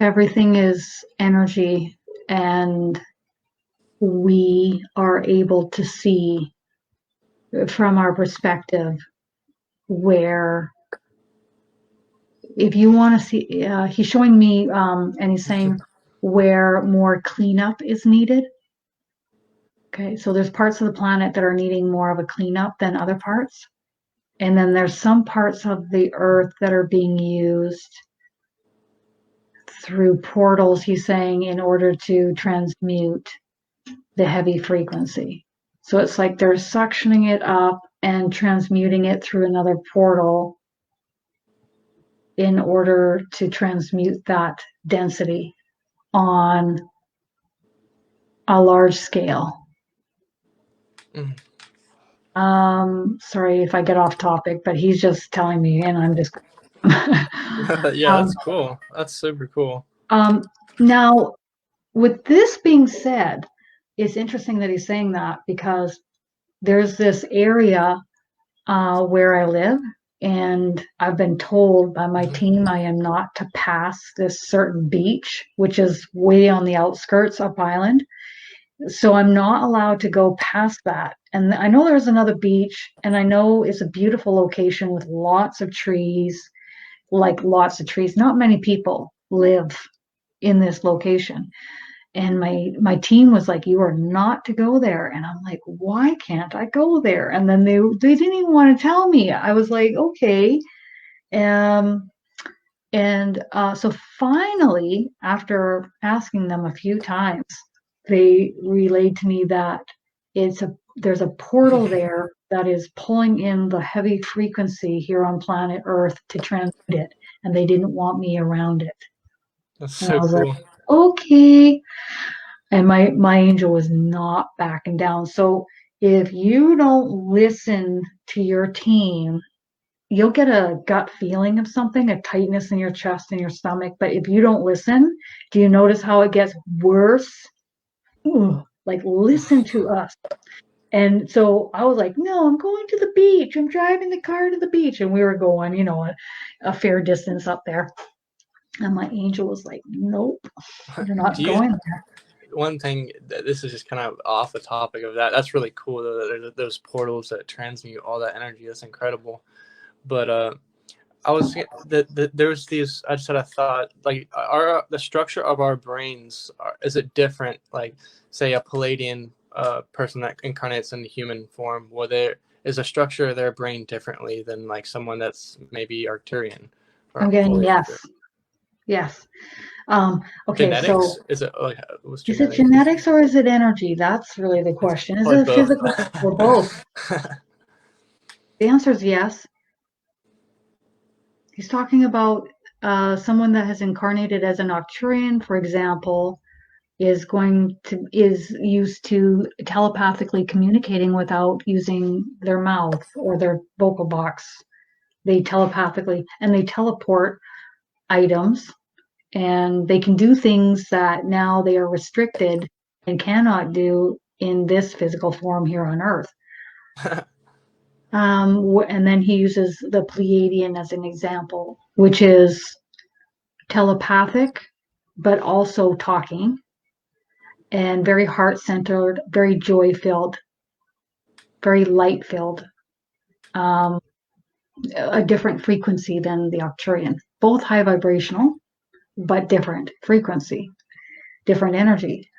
Everything is energy, and we are able to see from our perspective where, if you want to see, he's showing me and he's saying where more cleanup is needed. Okay, so there's parts of the planet that are needing more of a cleanup than other parts. And then there's some parts of the Earth that are being used through portals, he's saying, in order to transmute the heavy frequency. So it's like they're suctioning it up and transmuting it through another portal in order to transmute that density on a large scale. Sorry if I get off topic, but he's just telling me, and I'm just. Yeah, that's cool. That's super cool. Now, with this being said, it's interesting that he's saying that, because there's this area where I live, and I've been told by my team I am not to pass this certain beach, which is way on the outskirts up island. So I'm not allowed to go past that. And I know there's another beach, and I know it's a beautiful location with lots of trees, like lots of trees. Not many people live in this location. And my team was like, you are not to go there. And I'm like, why can't I go there? And then they didn't even want to tell me. I was like, okay. So finally, after asking them a few times, they relayed to me that there's a portal there that is pulling in the heavy frequency here on planet Earth to transmit it, and they didn't want me around it. That's And I so was cool. like, okay. And my angel was not backing down. So if you don't listen to your team, you'll get a gut feeling of something, a tightness in your chest and your stomach. But if you don't listen, do you notice how it gets worse? Ooh, like, listen to us. And so I was like, no, I'm going to the beach. I'm driving the car to the beach. And we were going, a fair distance up there. And my angel was like, nope, you're not Do you, going there. one thing, this is just kind of off the topic of that. That's really cool, though, that there's those portals that transmute all that energy. That's incredible. But I was there's these. I just had a thought. Like, the structure of our brains, is it different? Like, say a Palladian person that incarnates in human form, where there is a structure of their brain differently than like someone that's maybe Arcturian. I'm getting yes. Okay, Genetics? so Is it like what's is it genetics? genetics or is it energy? That's really the It's question. Is probably it both. physical or both? The answer is yes. He's talking about someone that has incarnated as an Arcturian, for example, is used to telepathically communicating without using their mouth or their vocal box. They telepathically and they teleport items, and they can do things that now they are restricted and cannot do in this physical form here on Earth. And then he uses the Pleiadian as an example, which is telepathic, but also talking, and very heart-centered, very joy-filled, very light-filled, a different frequency than the Arcturian. Both high vibrational, but different frequency, different energy.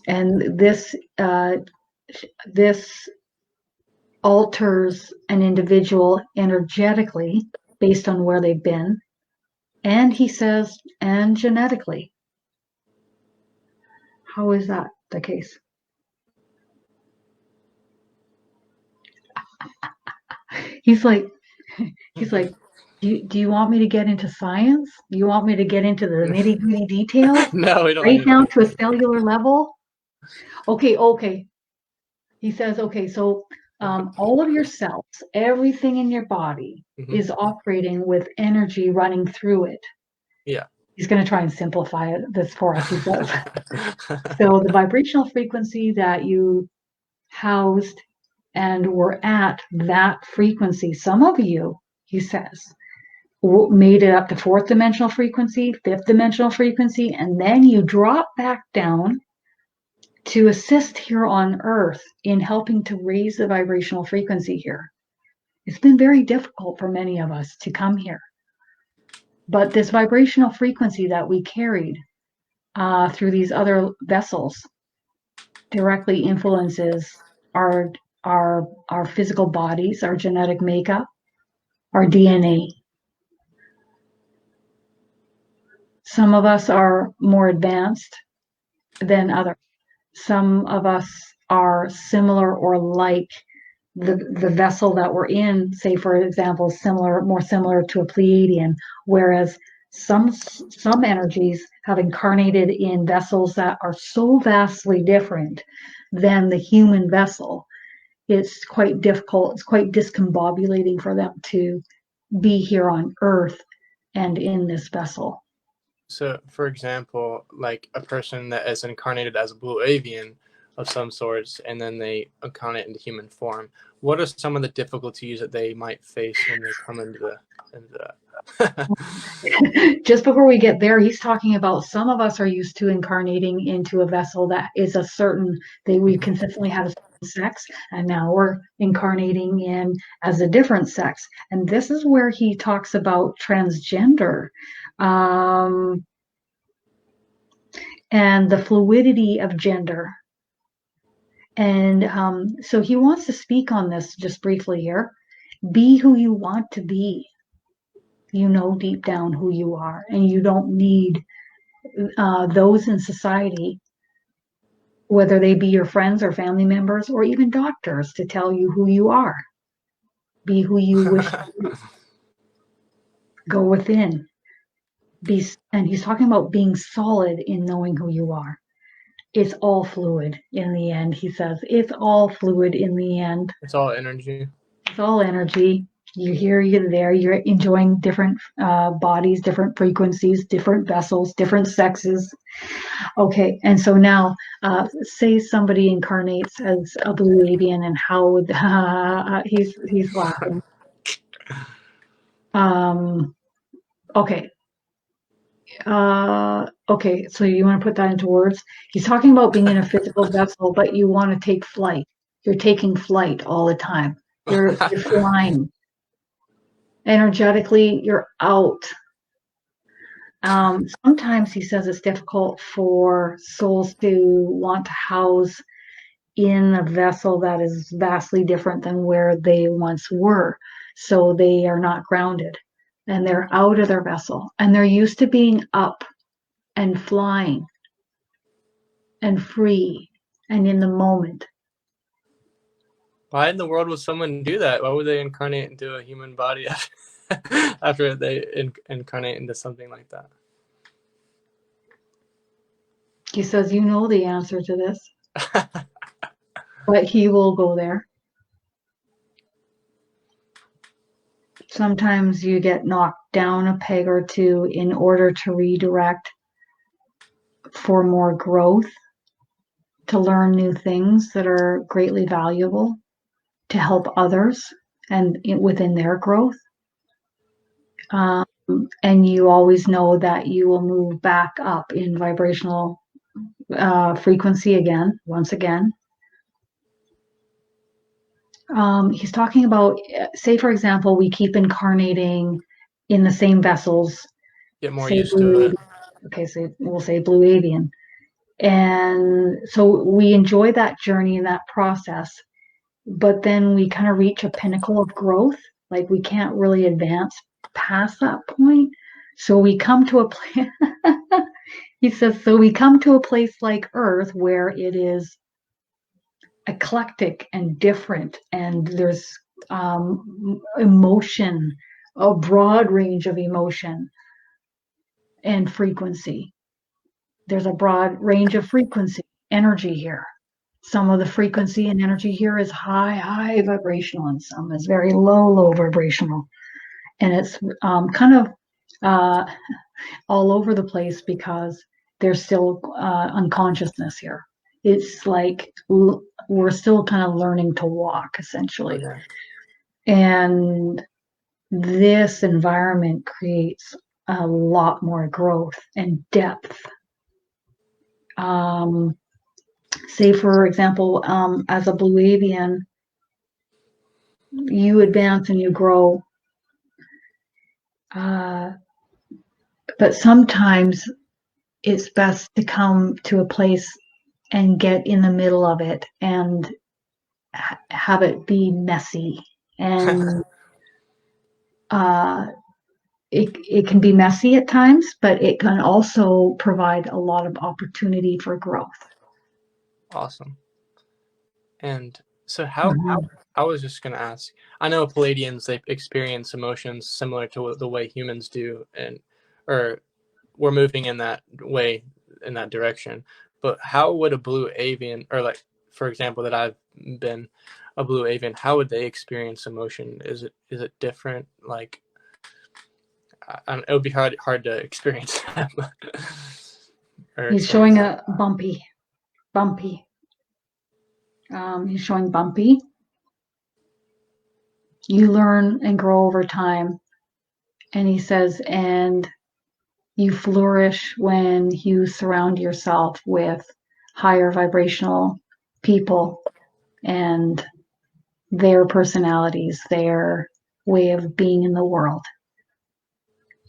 And this alters an individual energetically based on where they've been, and he says, and genetically. How is that the case? He's like, do you want me to get into science? Do you want me to get into the nitty-gritty details? No, we don't Right need down that. to a cellular level? Okay. He says, okay, so all of your cells, everything in your body is operating with energy running through it. Yeah. He's going to try and simplify this for us, he says. So the vibrational frequency that you housed and were at that frequency, some of you, he says, made it up to fourth dimensional frequency, fifth dimensional frequency, and then you drop back down to assist here on Earth in helping to raise the vibrational frequency here. It's been very difficult for many of us to come here. But this vibrational frequency that we carried through these other vessels directly influences our physical bodies, our genetic makeup, our DNA. Some of us are more advanced than others. Some of us are similar or like the vessel that we're in, say for example, more similar to a Pleiadian, whereas some energies have incarnated in vessels that are so vastly different than the human vessel. It's quite difficult, it's quite discombobulating for them to be here on Earth and in this vessel. So, for example, like a person that is incarnated as a blue avian of some sorts, and then they incarnate into human form, what are some of the difficulties that they might face when they come into that? Just before we get there, he's talking about some of us are used to incarnating into a vessel that is a certain, we consistently have a certain sex, and now we're incarnating in as a different sex. And this is where he talks about transgender. and the fluidity of gender. And so he wants to speak on this just briefly here. Be who you want to be. You know deep down who you are, and you don't need those in society, whether they be your friends or family members or even doctors, to tell you who you are. Be who you wish to be. Go within. And he's talking about being solid in knowing who you are. It's all fluid in the end, he says. It's all fluid in the end. It's all energy. It's all energy. You're here, you're there, you're enjoying different bodies, different frequencies, different vessels, different sexes. Okay, and so now, say somebody incarnates as a blue avian, and how would he's laughing. Okay. Okay, so you want to put that into words? He's talking about being in a physical vessel, but you want to take flight. You're taking flight all the time. You're flying. Energetically, you're out. Sometimes he says it's difficult for souls to want to house in a vessel that is vastly different than where they once were. So they are not grounded and they're out of their vessel, and they're used to being up and flying and free and in the moment. Why in the world would someone do that? Why would they incarnate into a human body after they incarnate into something like that? He says, you know the answer to this, but he will go there. Sometimes you get knocked down a peg or two in order to redirect for more growth, to learn new things that are greatly valuable, to help others and within their growth. And you always know that you will move back up in vibrational frequency again, once again. He's talking about, say, for example, we keep incarnating in the same vessels. Get more used to it. Okay, so we'll say blue avian. And so we enjoy that journey and that process, but then we kind of reach a pinnacle of growth. Like we can't really advance past that point. So we come to a place, he says, so we come to a place like Earth where it is eclectic and different, and there's emotion, a broad range of emotion and frequency. There's a broad range of frequency, energy here. Some of the frequency and energy here is high vibrational, and some is very low vibrational. And it's kind of all over the place because there's still unconsciousness here. It's like we're still kind of learning to walk, essentially. Okay. And this environment creates a lot more growth and depth. Say, for example, as a blue avian, you advance and you grow. But sometimes it's best to come to a place and get in the middle of it and have it be messy. And it can be messy at times, but it can also provide a lot of opportunity for growth. Awesome. And so how I was just going to ask, I know Palladians, they experience emotions similar to the way humans do, or we're moving in that way, in that direction. But how would a blue avian, or like, for example, that I've been a blue avian, how would they experience emotion? Is it different? Like, it would be hard to experience. He's showing a bumpy. He's showing bumpy. You learn and grow over time. And he says, and you flourish when you surround yourself with higher vibrational people and their personalities, their way of being in the world.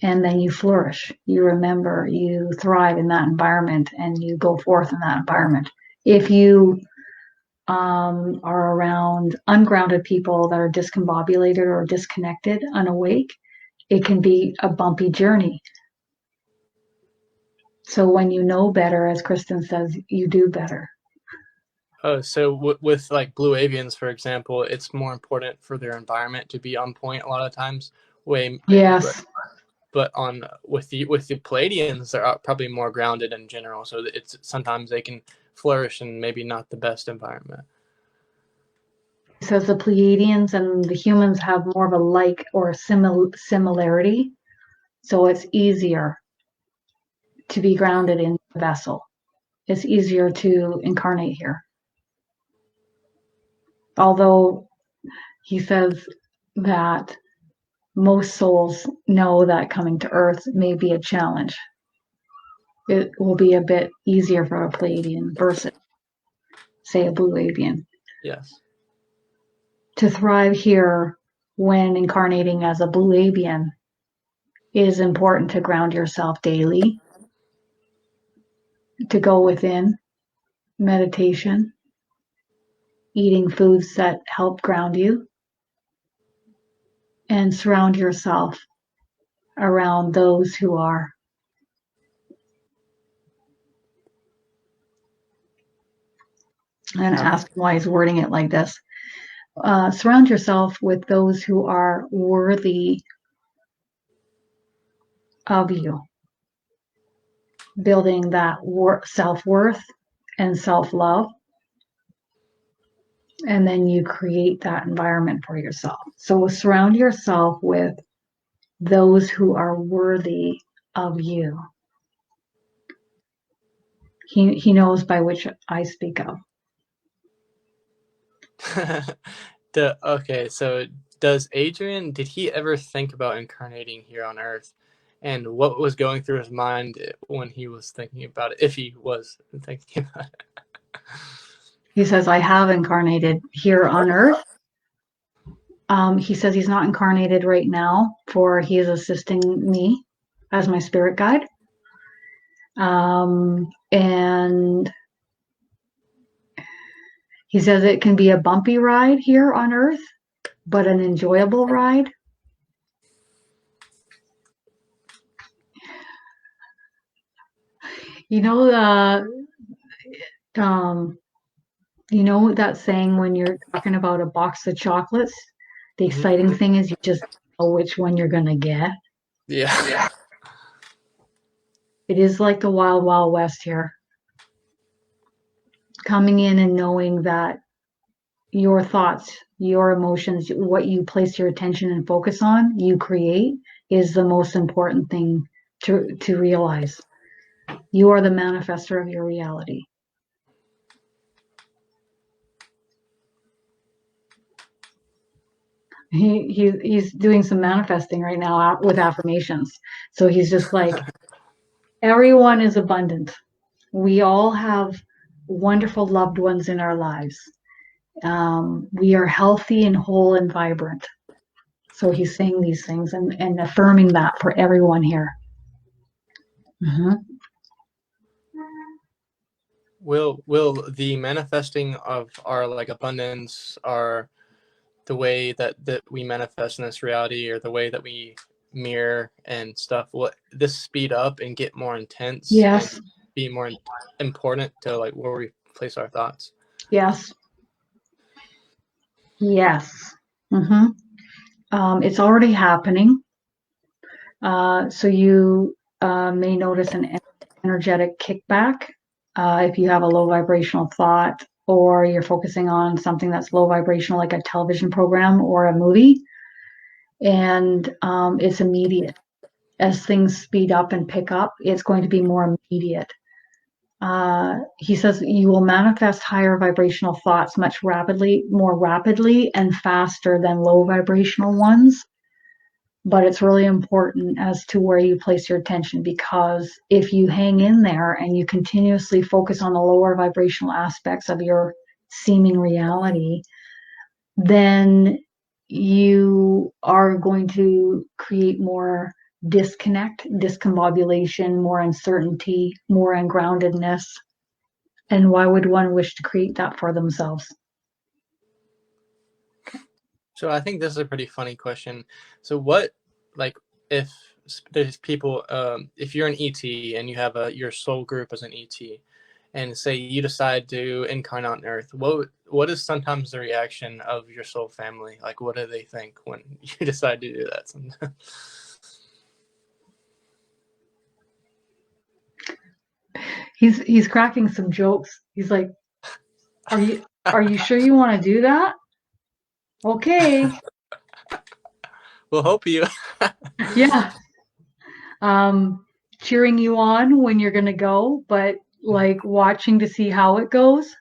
and then you flourish. You remember, you thrive in that environment, and you go forth in that environment. If you are around ungrounded people that are discombobulated or disconnected, unawake, it can be a bumpy journey. So when you know better, as Kristin says, you do better. Oh, so with like blue avians, for example, it's more important for their environment to be on point a lot of times. Yes. But on with the Palladians, they're probably more grounded in general. So it's sometimes they can flourish in maybe not the best environment. He says the Pleiadians and the humans have more of a like or similarity, so it's easier to be grounded in the vessel. It's easier to incarnate here. Although he says that most souls know that coming to Earth may be a challenge. It will be a bit easier for a Pleiadian versus, say, a blue avian. Yes. To thrive here when incarnating as a blue avian, it is important to ground yourself daily, to go within, meditation, eating foods that help ground you, and surround yourself around those who are. And ask why he's wording it like this. Surround yourself with those who are worthy of you, building that self-worth and self-love, and then you create that environment for yourself. So surround yourself with those who are worthy of you. He knows by which I speak of. Okay, so does Adrian, did he ever think about incarnating here on Earth? And what was going through his mind when he was thinking about it, if he was thinking about it? He says, I have incarnated here on Earth. He says he's not incarnated right now, for he is assisting me as my spirit guide. And he says it can be a bumpy ride here on Earth, but an enjoyable ride. You know, you know that saying when you're talking about a box of chocolates, the exciting thing is you just know which one you're gonna get. Yeah. It is like the wild, wild west here. Coming in and knowing that your thoughts, your emotions, what you place your attention and focus on, you create, is the most important thing to realize. You are the manifester of your reality. He's doing some manifesting right now with affirmations. So he's just like, everyone is abundant. We all have wonderful loved ones in our lives. We are healthy and whole and vibrant. So he's saying these things and affirming that for everyone here. Mm-hmm. Will the manifesting of our like abundance, our the way that we manifest in this reality, or the way that we mirror and stuff, will this speed up and get more intense? Yes. And be more important to like where we place our thoughts? Yes. Yes. Mm-hmm. It's already happening. So you may notice an energetic kickback if you have a low vibrational thought, or you're focusing on something that's low vibrational, like a television program or a movie, and it's immediate. As things speed up and pick up, it's going to be more immediate. He says you will manifest higher vibrational thoughts more rapidly and faster than low vibrational ones. But it's really important as to where you place your attention, because if you hang in there and you continuously focus on the lower vibrational aspects of your seeming reality, then you are going to create more disconnect, discombobulation, more uncertainty, more ungroundedness. And why would one wish to create that for themselves? So I think this is a pretty funny question. So what, like, if there's people, if you're an ET and you have your soul group as an ET, and say you decide to incarnate on Earth, what is sometimes the reaction of your soul family? Like, what do they think when you decide to do that? He's cracking some jokes. He's like, are you sure you want to do that? Okay. We'll hope you. Yeah. Cheering you on when you're gonna go, but like watching to see how it goes.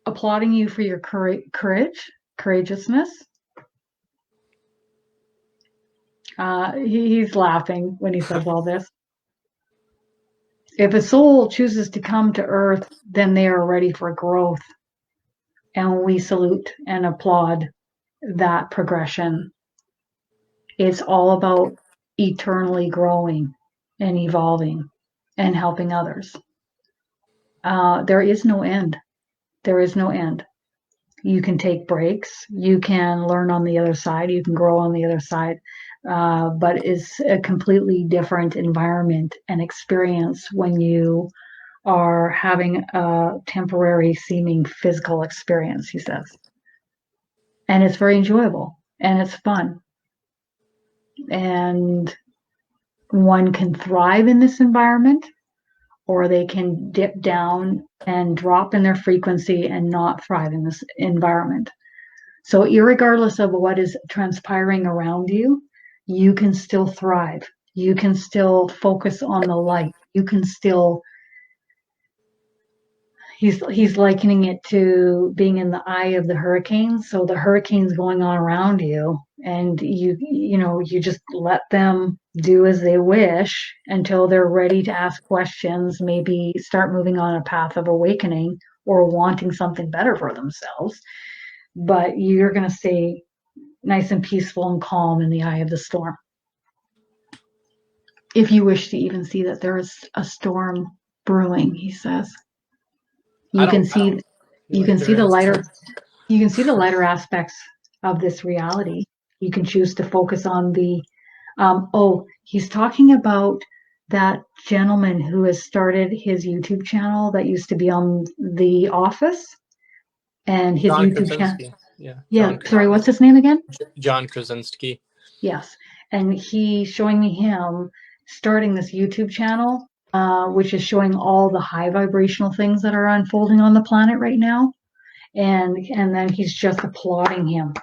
Applauding you for your courageousness. He's laughing when he says all this. If a soul chooses to come to Earth, then they are ready for growth. And we salute and applaud that progression. It's all about eternally growing and evolving and helping others. There is no end. There is no end. You can take breaks. You can learn on the other side. You can grow on the other side. But it's a completely different environment and experience when you are having a temporary seeming physical experience, he says. And it's very enjoyable and it's fun. And one can thrive in this environment, or they can dip down and drop in their frequency and not thrive in this environment. So irregardless of what is transpiring around you, you can still thrive. You can still focus on the light. You can still, he's likening it to being in the eye of the hurricane. So the hurricane's going on around you, and you just let them do as they wish until they're ready to ask questions, maybe start moving on a path of awakening or wanting something better for themselves. But you're going to stay nice and peaceful and calm in the eye of the storm. If you wish to even see that there is a storm brewing, he says. You can see the lighter aspects of this reality. You can choose to focus on the he's talking about that gentleman who has started his YouTube channel that used to be on The Office, and his John YouTube channel. Krasinski. Yeah. Sorry, what's his name again? John Krasinski. Yes. And he's showing me him starting this YouTube channel, which is showing all the high vibrational things that are unfolding on the planet right now. And then he's just applauding him.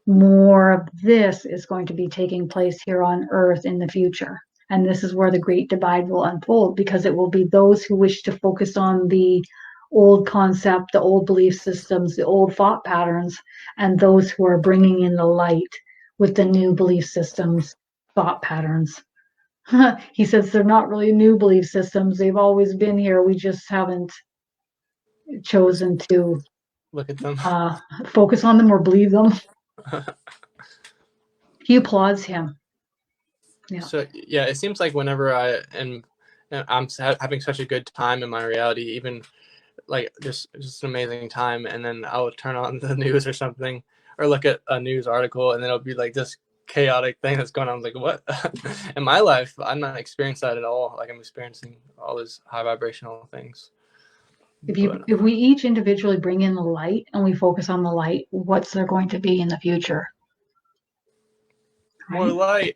More of this is going to be taking place here on Earth in the future. And this is where the great divide will unfold, because it will be those who wish to focus on the old concept, the old belief systems, the old thought patterns, and those who are bringing in the light with the new belief systems, thought patterns. He says they're not really new belief systems. They've always been here. We just haven't chosen to look at them, focus on them or believe them. He applauds him. Yeah. So yeah, it seems like whenever I'm having such a good time in my reality, even like just an amazing time, and then I would turn on the news or something, or look at a news article, and then it'll be like this chaotic thing that's going on. I'm like, what? In my life, I'm not experiencing that at all. Like, I'm experiencing all these high vibrational things. If we each individually bring in the light and we focus on the light, what's there going to be in the future? Right? More light.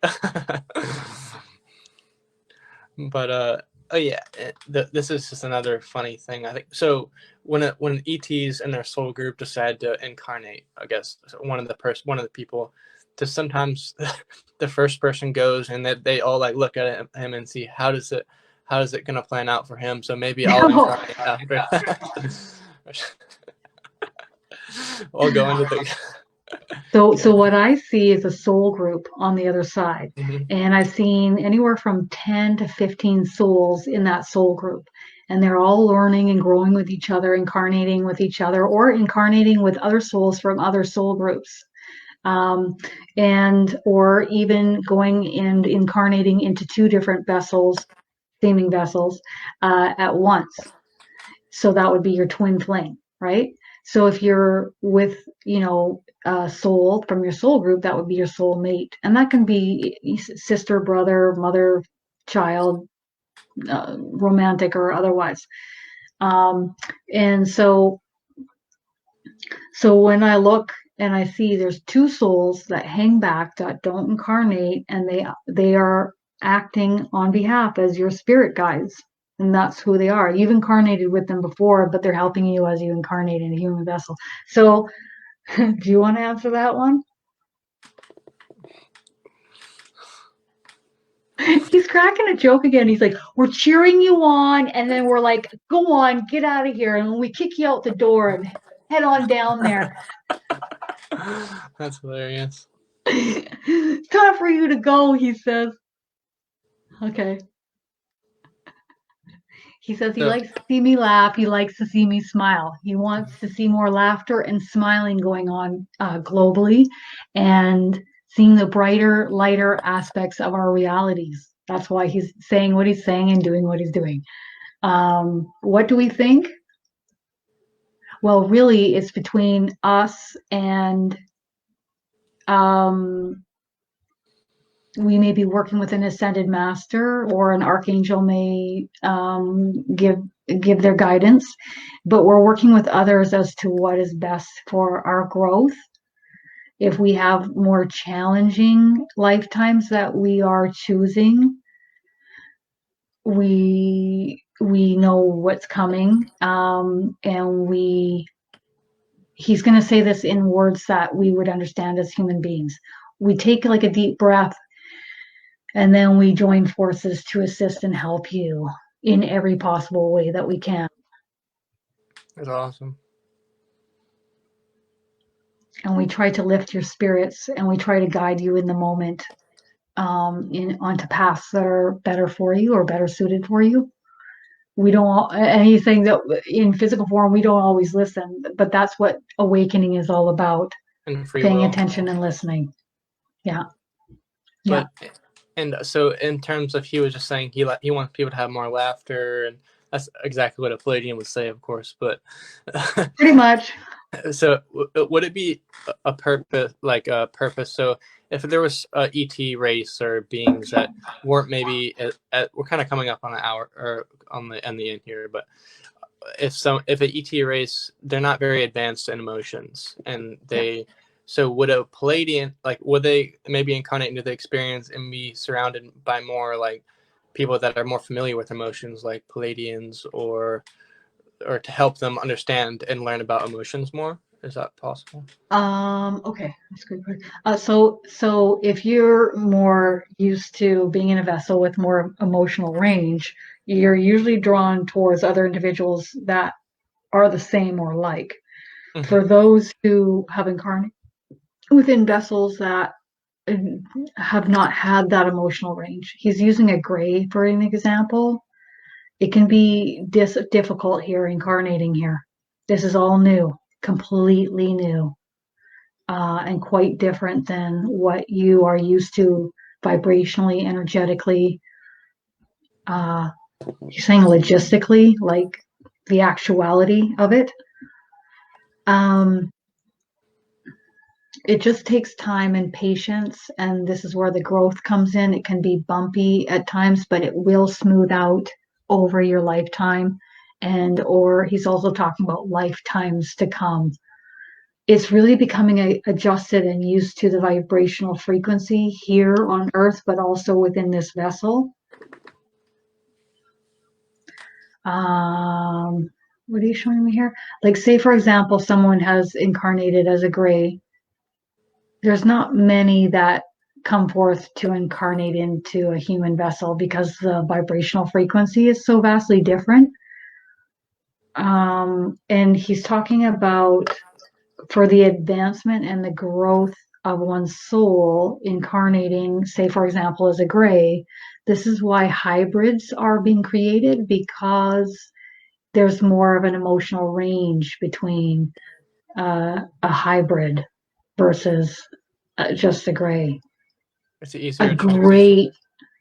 But oh yeah, this is just another funny thing, I think. So when ETs and their soul group decide to incarnate, I guess one of the people, to sometimes the first person goes and they all like look at him and see how is it going to plan out for him. So maybe I'll incarnate after. I'll go into the. So what I see is a soul group on the other side. Mm-hmm. And I've seen anywhere from 10 to 15 souls in that soul group. And they're all learning and growing with each other, incarnating with each other, or incarnating with other souls from other soul groups. And or even going and incarnating into two different vessels, seeming vessels, at once. So that would be your twin flame, right? So if you're with, a soul from your soul group, that would be your soul mate. And that can be sister, brother, mother, child, romantic or otherwise. And so when I look and I see there's two souls that hang back, that don't incarnate, and they are acting on behalf as your spirit guides, and that's who they are. You've incarnated with them before, but they're helping you as you incarnate in a human vessel. So, do you want to answer that one? He's cracking a joke again. He's like, we're cheering you on, and then we're like, go on, get out of here, and we kick you out the door and head on down there. That's hilarious. It's time for you to go, he says. Okay. He says he likes to see me laugh. He likes to see me smile. He wants to see more laughter and smiling going on globally, and seeing the brighter, lighter aspects of our realities. That's why he's saying what he's saying and doing what he's doing. What do we think? Well, really, it's between us and we may be working with an ascended master, or an archangel may give their guidance, but we're working with others as to what is best for our growth. If we have more challenging lifetimes that we are choosing, we know what's coming, and he's going to say this in words that we would understand as human beings. We take like a deep breath, and then we join forces to assist and help you in every possible way that we can. That's awesome. And we try to lift your spirits, and we try to guide you in the moment, onto paths that are better for you or better suited for you. We don't, anything that in physical form, we don't always listen, but that's what awakening is all about. And free paying will. attention and listening. Yeah. But and so in terms of, he was just saying he wants people to have more laughter, and that's exactly what a Palladian would say, of course. But pretty much. So would it be a purpose, like a purpose? So if there was a ET race or beings that weren't maybe we're kind of coming up on an hour or on the end here, but if an ET race, they're not very advanced in emotions, and they. So would a Palladian, like, would they maybe incarnate into the experience and be surrounded by more like people that are more familiar with emotions, like Palladians, or to help them understand and learn about emotions more? Is that possible? Okay, that's a good question. So if you're more used to being in a vessel with more emotional range, you're usually drawn towards other individuals that are the same or like. Mm-hmm. For those who have incarnated within vessels that have not had that emotional range, he's using a gray for an example. It can be difficult here, incarnating here. This is all new, completely new, and quite different than what you are used to vibrationally, energetically. You're saying logistically, like the actuality of it. It just takes time and patience, and this is where the growth comes in. It can be bumpy at times, but it will smooth out over your lifetime. Or he's also talking about lifetimes to come. It's really becoming adjusted and used to the vibrational frequency here on Earth, but also within this vessel. What are you showing me here? Like, say, for example, someone has incarnated as a gray. There's not many that come forth to incarnate into a human vessel because the vibrational frequency is so vastly different. And he's talking about, for the advancement and the growth of one's soul incarnating, say, for example, as a gray, this is why hybrids are being created, because there's more of an emotional range between a hybrid versus Just a gray. It's an easier A transition. great,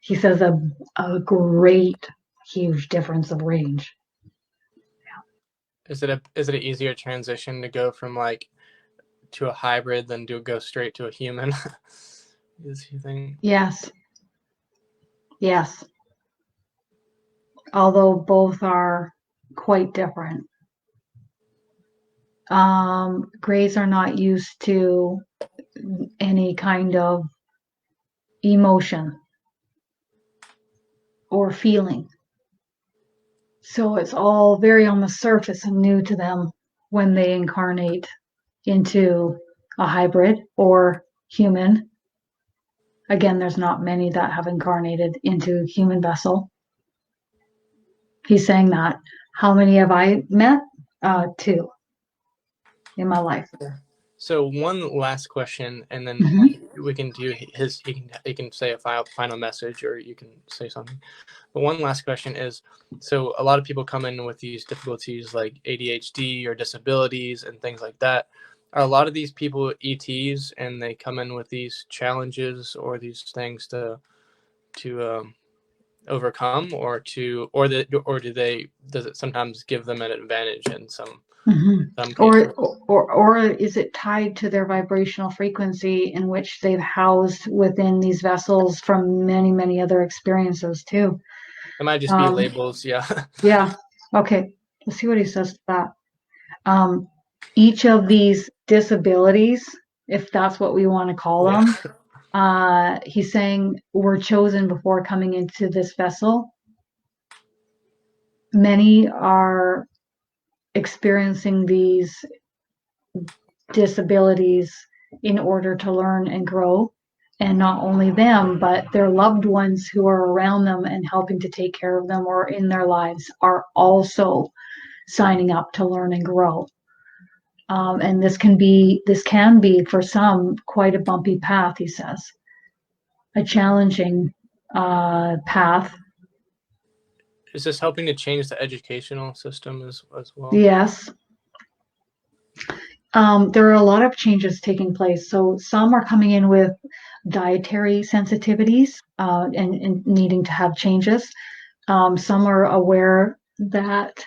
he says, a great, huge difference of range. Is it an easier transition to go from like to a hybrid than to go straight to a human? Is you think? Yes. Yes. Although both are quite different. Grays are not used to any kind of emotion or feeling. So it's all very on the surface and new to them when they incarnate into a hybrid or human. Again, there's not many that have incarnated into human vessel. He's saying that. How many have I met? 2 in my life. So one last question, and then we can do his. He can say a final message, or you can say something. But one last question is: so a lot of people come in with these difficulties like ADHD or disabilities and things like that. Are a lot of these people ETs, and they come in with these challenges or these things to overcome, or do they? Does it sometimes give them an advantage in some cases? Or is it tied to their vibrational frequency in which they've housed within these vessels from many, many other experiences too? It might just be labels, yeah. Yeah. Okay. Let's see what he says to that. Each of these disabilities, if that's what we want to call them, he's saying were chosen before coming into this vessel. Many are experiencing these disabilities in order to learn and grow. And not only them, but their loved ones who are around them and helping to take care of them or in their lives are also signing up to learn and grow. And this can be for some quite a bumpy path, he says, a challenging path. Is this helping to change the educational system as well? Yes. There are a lot of changes taking place. So some are coming in with dietary sensitivities and needing to have changes. Some are aware that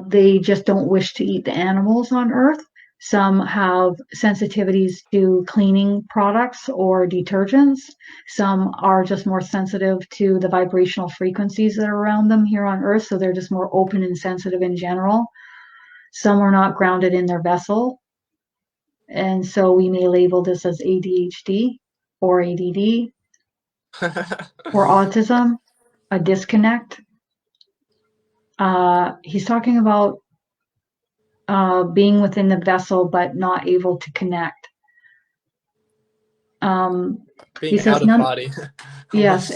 they just don't wish to eat the animals on Earth. Some have sensitivities to cleaning products or detergents. Some are just more sensitive to the vibrational frequencies that are around them here on Earth. So they're just more open and sensitive in general. Some are not grounded in their vessel. And so we may label this as ADHD or ADD or autism, a disconnect. He's talking about being within the vessel but not able to connect. Being out of body. Yes,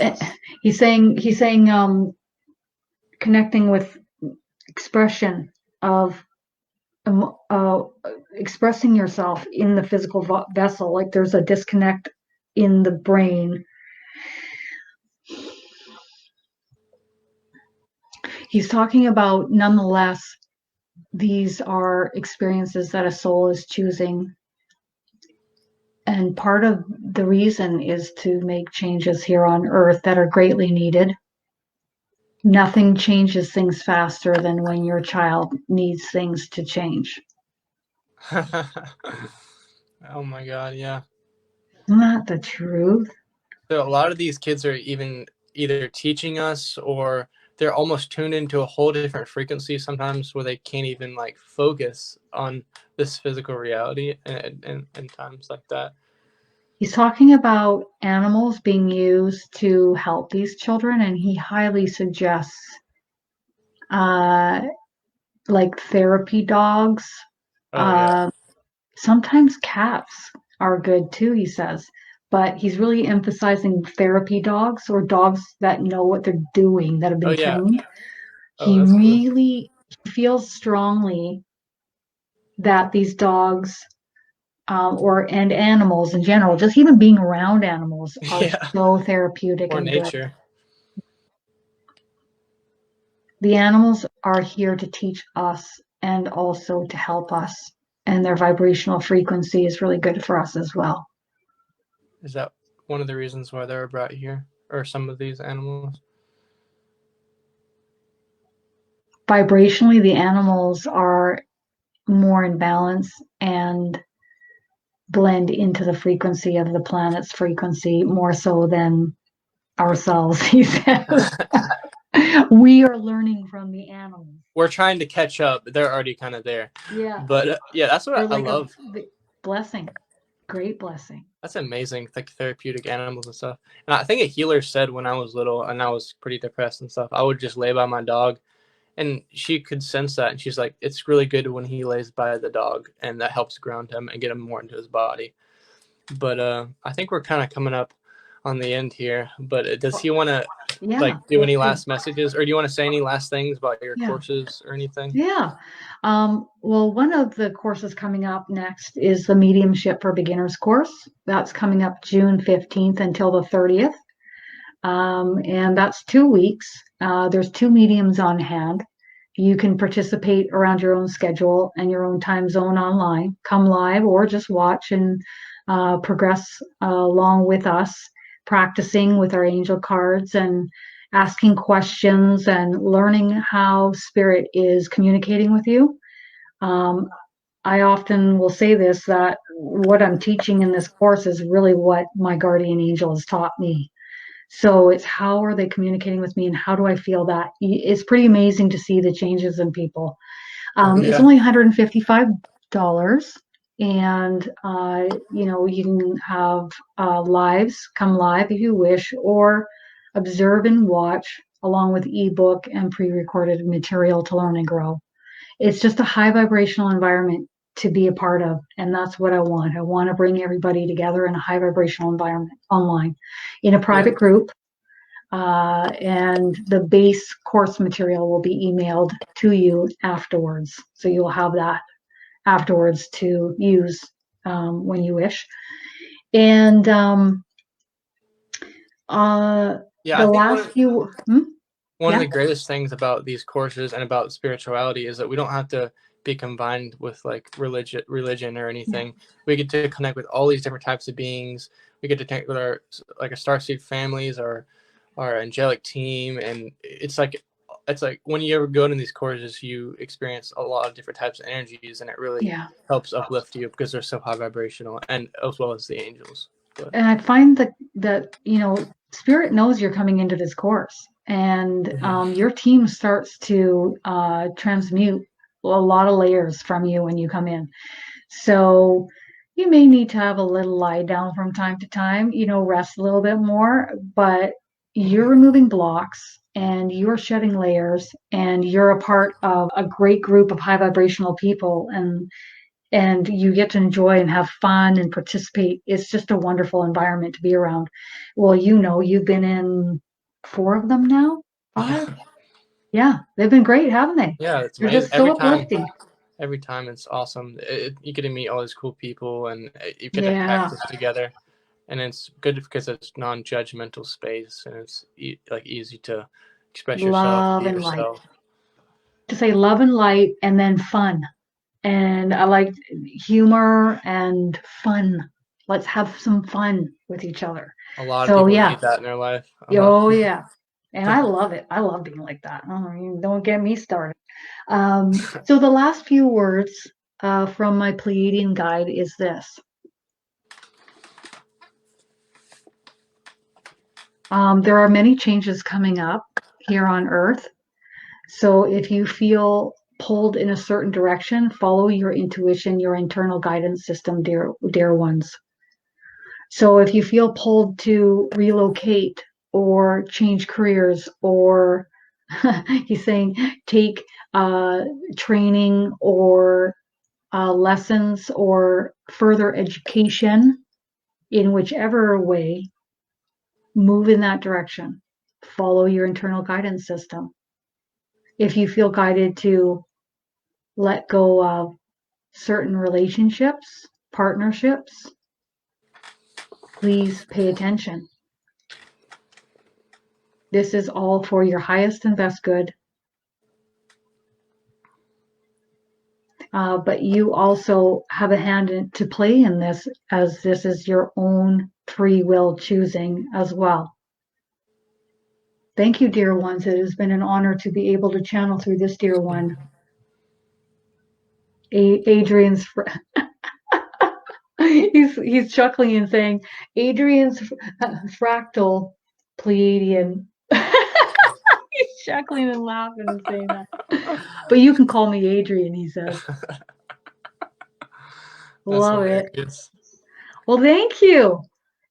he's saying connecting with expression of expressing yourself in the physical vessel, like there's a disconnect in the brain. He's talking about, nonetheless, these are experiences that a soul is choosing. And part of the reason is to make changes here on Earth that are greatly needed. Nothing changes things faster than when your child needs things to change. Oh my God, yeah. Isn't that the truth? So a lot of these kids are even either teaching us or they're almost tuned into a whole different frequency sometimes where they can't even like focus on this physical reality and times like that. He's talking about animals being used to help these children, and he highly suggests like therapy dogs. Sometimes cats are good too, he says, but he's really emphasizing therapy dogs or dogs that know what they're doing, that have been trained. He really feels strongly that these dogs and animals in general, just even being around animals, are so therapeutic and nature. Good. The animals are here to teach us and also to help us. and their vibrational frequency is really good for us as well. Is that one of the reasons why they're brought here, or some of these animals? Vibrationally, the animals are more in balance and blend into the frequency of the planet's frequency more so than ourselves, he says. We are learning from the animals. We're trying to catch up. They're already kind of there. Yeah. But yeah, that's what They're I like love. a blessing. Great blessing. That's amazing, like therapeutic animals and stuff. And I think a healer said when I was little and I was pretty depressed and stuff, I would just lay by my dog, and she could sense that. And she's like, it's really good when he lays by the dog, and that helps ground him and get him more into his body. But I think we're kind of coming up on the end here. But does he want to do any last messages, or do you want to say any last things about your courses or anything? Yeah. Well, one of the courses coming up next is the Mediumship for Beginners course. That's coming up June 15th until the 30th. And that's 2 weeks. There's 2 mediums on hand. You can participate around your own schedule and your own time zone online. Come live or just watch and progress along with us, practicing with our angel cards and asking questions and learning how spirit is communicating with you. I often will say this, that what I'm teaching in this course is really what my guardian angel has taught me. So it's how are they communicating with me and how do I feel that? It's pretty amazing to see the changes in people. It's only $155. And, you can have lives, come live if you wish, or observe and watch along with ebook and pre-recorded material to learn and grow. It's just a high vibrational environment to be a part of. And that's what I want. I want to bring everybody together in a high vibrational environment online in a private group. And the base course material will be emailed to you afterwards. So you'll have that afterwards to use when you wish. And the last few... One of the greatest things about these courses and about spirituality is that we don't have to be combined with like religion or anything. We get to connect with all these different types of beings. We get to connect with our like a starseed families or our angelic team, and it's like when you ever go to these courses, you experience a lot of different types of energies, and it really helps uplift you because they're so high vibrational, and as well as the angels. And I find that spirit knows you're coming into this course, and your team starts to transmute a lot of layers from you when you come in. So you may need to have a little lie down from time to time, rest a little bit more, but you're removing blocks and you're shedding layers, and you're a part of a great group of high vibrational people, and you get to enjoy and have fun and participate. It's just a wonderful environment to be around. Well, you've been in 4 of them now? 5? Yeah, they've been great, haven't they? Yeah, it's They're amazing. just so uplifting. Every time it's awesome. You get to meet all these cool people, and you get to practice together. And it's good because it's non-judgmental space, and it's easy to express yourself, be yourself. To say love and light, and then fun. And I like humor and fun. Let's have some fun with each other. A lot of people need that in their life. Oh, yeah. And I love it. I love being like that. Don't get me started. So the last few words from my Pleiadian guide is this. There are many changes coming up here on Earth. So if you feel pulled in a certain direction, follow your intuition, your internal guidance system, dear ones. So if you feel pulled to relocate or change careers, or he's saying take training or lessons or further education in whichever way, move in that direction. Follow your internal guidance system. If you feel guided to let go of certain relationships, partnerships, please pay attention. This is all for your highest and best good. but you also have a hand to play in this, as this is your own free will choosing as well. Thank you, dear ones. It has been an honor to be able to channel through this dear one. Adrian's he's chuckling and saying, Adrian's fractal Pleiadian. He's chuckling and laughing and saying that. But you can call me Adrian, he says. Love it. Well, thank you.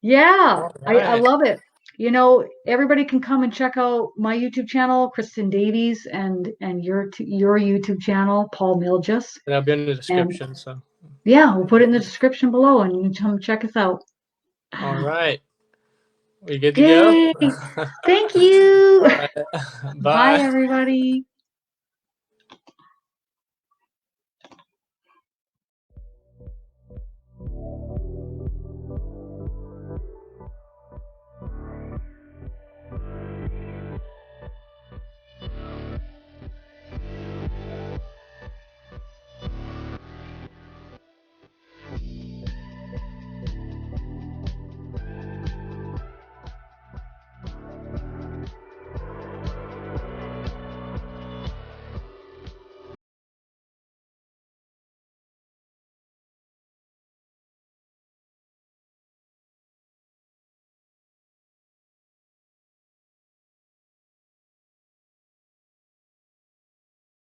Yeah, right. I love it. You know, everybody can come and check out my YouTube channel, Kristin Davies, and your YouTube channel, Paul Milgis. And I'll be in the description. So yeah, we'll put it in the description below, and you can come check us out. All right. We good to go? Thank you. Right. Bye. Bye, everybody.